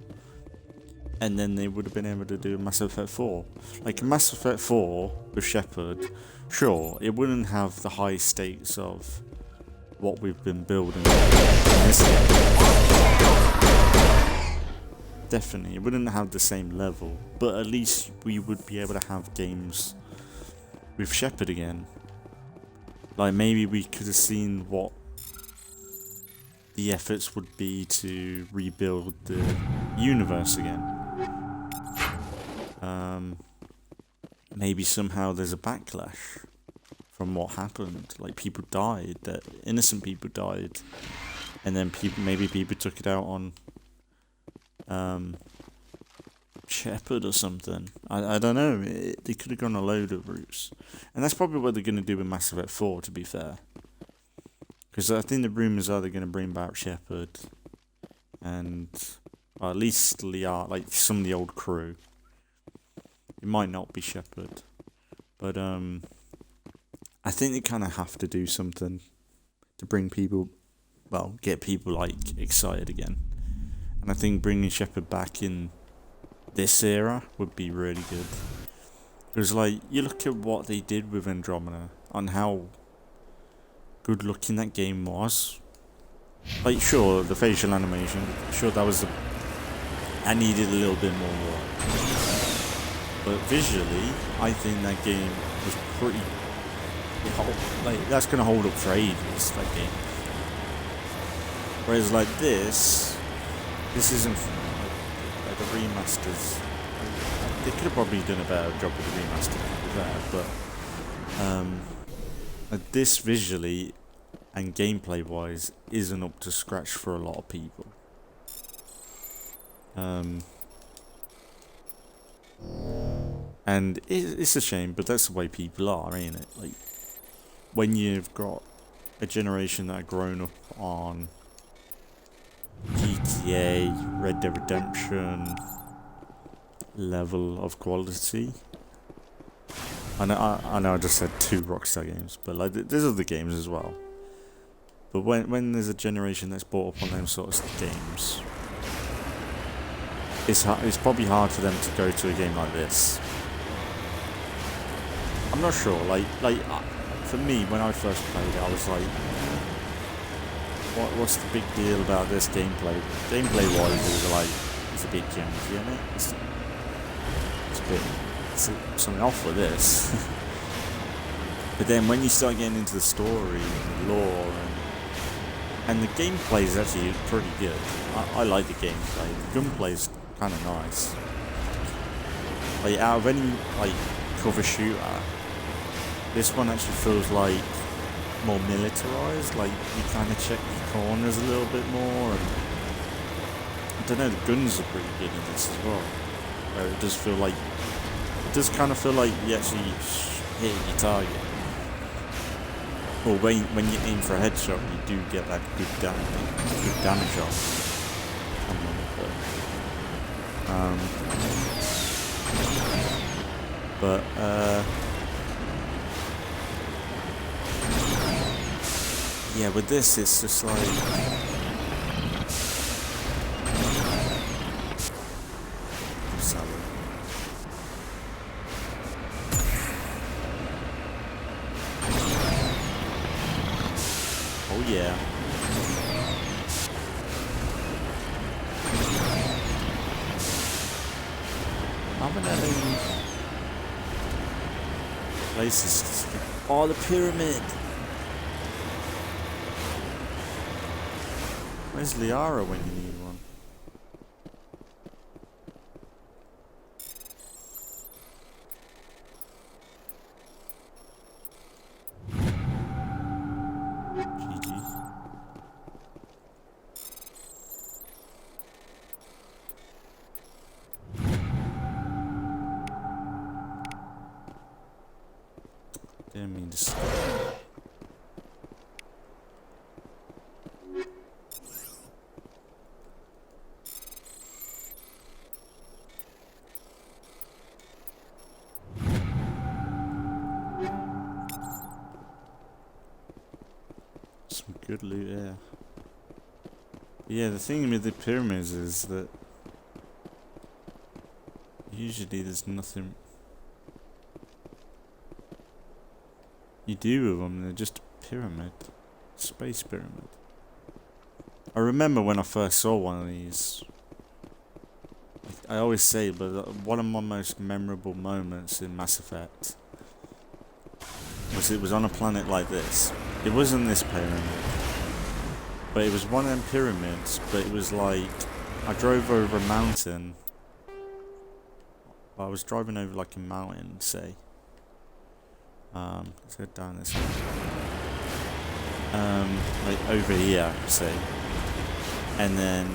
And then they would have been able to do Mass Effect 4. Like, Mass Effect 4 with Shepard, sure, it wouldn't have the high stakes of what we've been building in this game. Definitely, it wouldn't have the same level, but at least we would be able to have games with Shepard again. Like, maybe we could have seen what the efforts would be to rebuild the universe again. Maybe somehow there's a backlash from what happened. Like, people died, that innocent people died, and then maybe people took it out on Shepard or something. I don't know. They could have gone a load of routes, and that's probably what they're going to do with Mass Effect 4. To be fair, because I think the rumors are they're going to bring back Shepard, and or at least Liara, like some of the old crew. It might not be Shepard, but I think they kind of have to do something to bring people, well, get people like excited again. And I think bringing Shepard back in this era would be really good. Because, like, you look at what they did with Andromeda and how good looking that game was. Like, sure, the facial animation, sure, that was I needed a little bit more work. But visually, I think that game was pretty... Like, that's going to hold up for ages, that game. Whereas, like, this isn't... Like, the remasters... They could have probably done a better job with the remaster there, but... this visually and gameplay-wise isn't up to scratch for a lot of people. And it's a shame, but that's the way people are, ain't it? Like, when you've got a generation that are grown up on GTA, Red Dead Redemption level of quality. I know I just said 2 Rockstar games, but like there's other games as well. But when there's a generation that's brought up on them sorts of games, it's probably hard for them to go to a game like this. I'm not sure, like for me, when I first played it, I was like, what's the big deal about this gameplay? Gameplay-wise, it was like, it's a bit janky, isn't it? It's something off with this. But then when you start getting into the story and the lore, and the gameplay is actually pretty good. I like the gameplay. The gunplay's kind of nice. Like, out of any like cover shooter, this one actually feels like more militarized. Like, you kind of check your corners a little bit more, and I don't know, the guns are pretty good in this as well. Where it does feel like, it does kind of feel like you actually hitting your target. Or when you aim for a headshot, you do get that good damage off. Yeah, with this, it's just like... Oh yeah. How many places? Oh, the pyramid! Where's Liara when you need one? GG. Didn't mean to stop. Some good loot here. Yeah, the thing with the pyramids is that usually there's nothing you do with them. They're just a pyramid. Space pyramid. I remember when I first saw one of these. I always say, but one of my most memorable moments in Mass Effect was it was on a planet like this. It wasn't this pyramid, but it was one of them pyramids, but it was like, I drove over a mountain. I was driving over like a mountain, say. Let's go down this way. Like over here, say. And then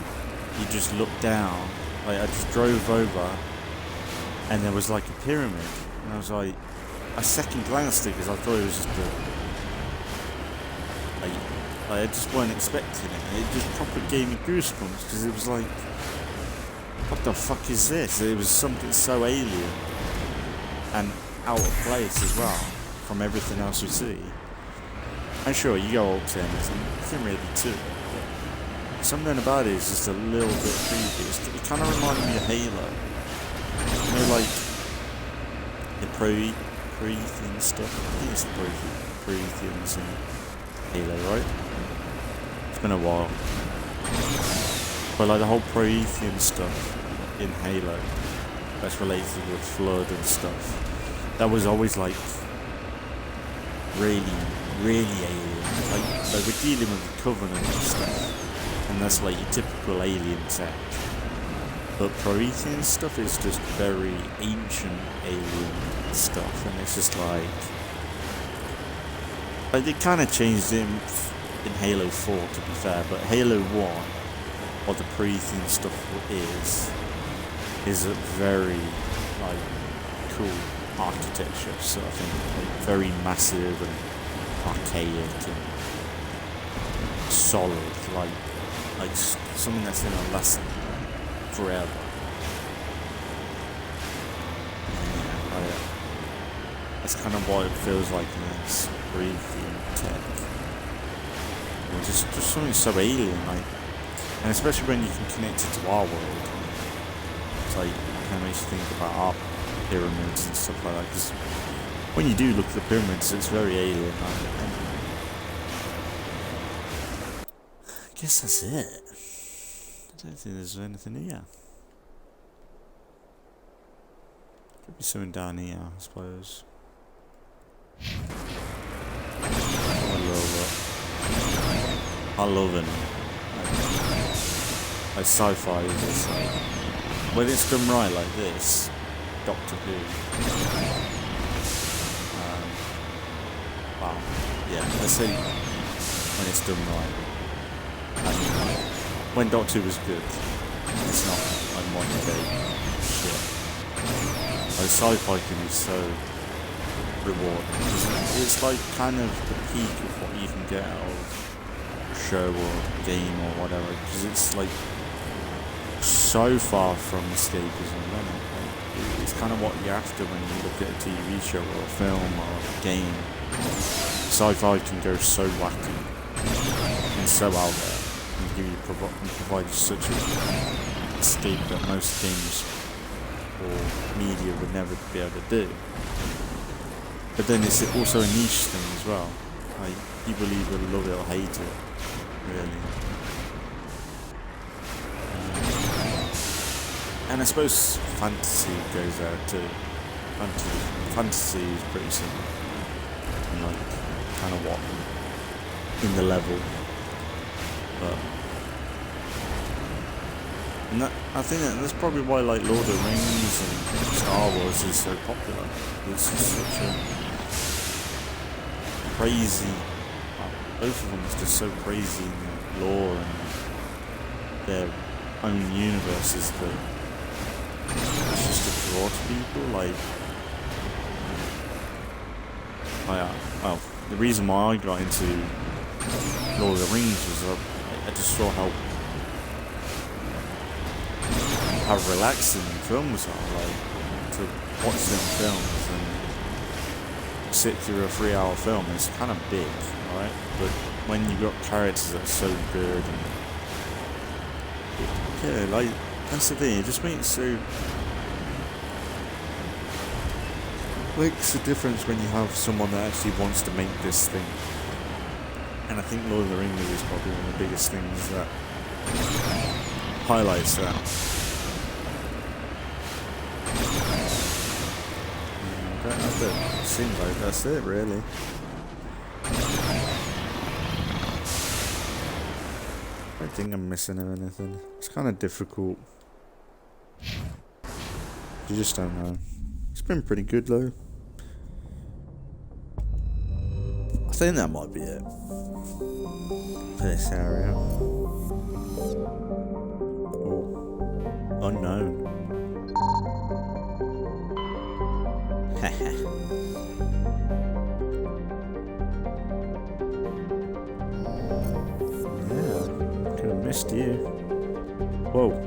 you just look down. Like I just drove over, and there was like a pyramid, and I was like, I second glanced it because I thought it was just a, I just weren't expecting it. It just proper gave me goosebumps because it was like, what the fuck is this? It was something so alien and out of place as well from everything else we see. And sure, you go up to it and there's nothing really to it. Something about it is just a little bit creepy. It kind of reminded me of Halo. You know, like the Prothean stuff. I think it's the Protheans in Halo, right? It's been a while. But like the whole Prothean stuff in Halo that's related with Flood and stuff. That was always like really alien. Like we're dealing with the Covenant and stuff. And that's like your typical alien tech. But Prothean stuff is just very ancient alien stuff, and it's just like they kind of changed it in Halo 4 to be fair, but Halo 1, what the Prothean stuff is a very like cool architecture sort of thing, like very massive and archaic and solid, like something that's gonna last forever. Yeah, that's kind of what it feels like in this breathing tech. Just something so alien, like, and especially when you can connect it to our world. It's like it kind of makes you think about our pyramids and stuff like that. Because when you do look at the pyramids, it's very alien. I guess that's it. I don't think there's anything here. Could be something down here, I suppose. I love it. Like sci-fi is just like, when it's done right like this, Doctor Who. Wow. Yeah, let's say when it's done right. When Doctor Who was good, it's not like modern day shit. Like sci-fi can be so rewarding. It's like kind of the peak of what you can get out of a show or a game or whatever, because it's like so far from escapism, isn't it? Like, it's kind of what you're after when you look at a TV show or a film or a game. Sci-fi can go so wacky and so out there. And provide such an escape that most games or media would never be able to do. But then it's also a niche thing as well. Like, people either love it or hate it, really. And I suppose fantasy goes there too. Fantasy is pretty simple. And like, kind of what in the level. But and I think that's probably why like Lord of the Rings and Star Wars is so popular. It's just such a crazy, both of them is just so crazy in their lore and their own universes that it's just a draw to people. Like, well, the reason why I got into Lord of the Rings was I just saw how relaxing films are, like, to watch them films and sit through a 3-hour film is kind of big, alright? But when you've got characters that are so good. And yeah, like, that's the thing, it just makes so... makes a difference when you have someone that actually wants to make this thing. And I think Lord of the Rings is probably one of the biggest things that highlights that. It seems like that's it, really. I don't think I'm missing anything. It's kind of difficult. You just don't know. It's been pretty good though. I think that might be it for this area. Oh, unknown. Yeah, could have missed you. Whoa.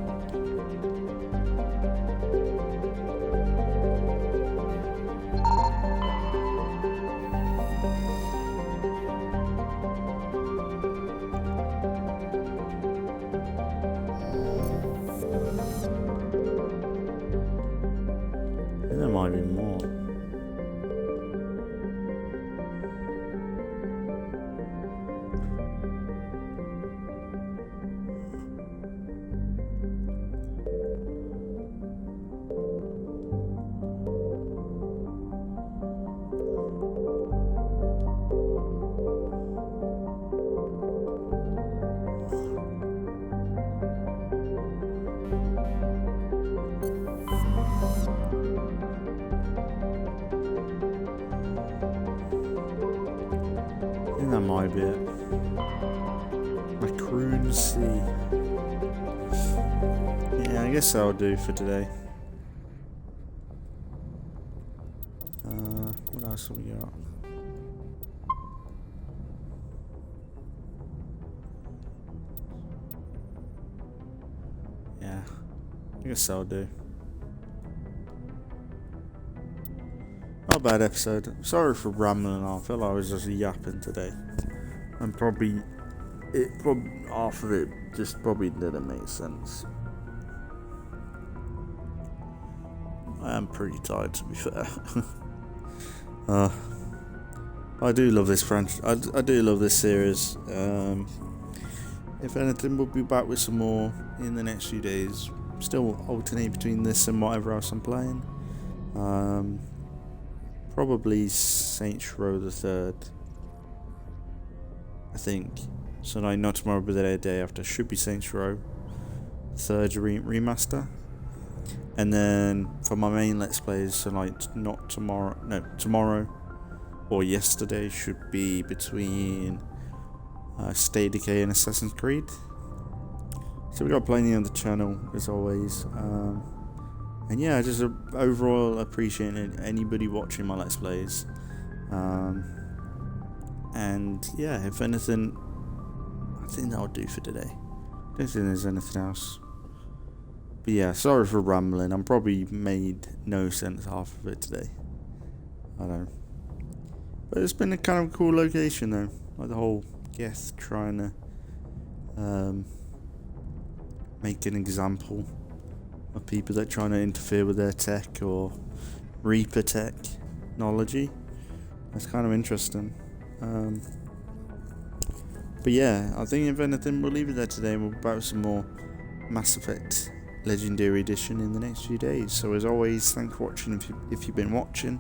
There might be more. That might be it. Macaroon Sea. Yeah, I guess that'll do for today. What else have we got? Yeah, I guess that'll do. Not a bad episode. Sorry for rambling on. I feel like I was just yapping today. And probably half of it just probably didn't make sense. I am pretty tired, to be fair. I do love this franchise. I do love this series. If anything, we'll be back with some more in the next few days. Still alternate between this and whatever else I'm playing. Probably Saints Row the 3rd. I think. So like not tomorrow but the day after should be Saints Row 3rd remaster. And then for my main Let's Plays, so like not tomorrow, no, tomorrow or yesterday should be between State of Decay and Assassin's Creed. So we got plenty on the channel as always. And yeah, just overall appreciating anybody watching my Let's Plays. And yeah, if anything, I think that'll do for today. Don't think there's anything else. But yeah, sorry for rambling. I'm probably made no sense half of it today. I don't know. But it's been a kind of cool location though. Like the whole Geth trying to make an example of people that are trying to interfere with their tech or Reaper technology. That's kind of interesting. But yeah, I think if anything, we'll leave it there today and we'll back with some more Mass Effect Legendary Edition in the next few days. So as always, thanks for watching if you've been watching,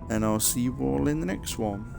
and I'll see you all in the next one.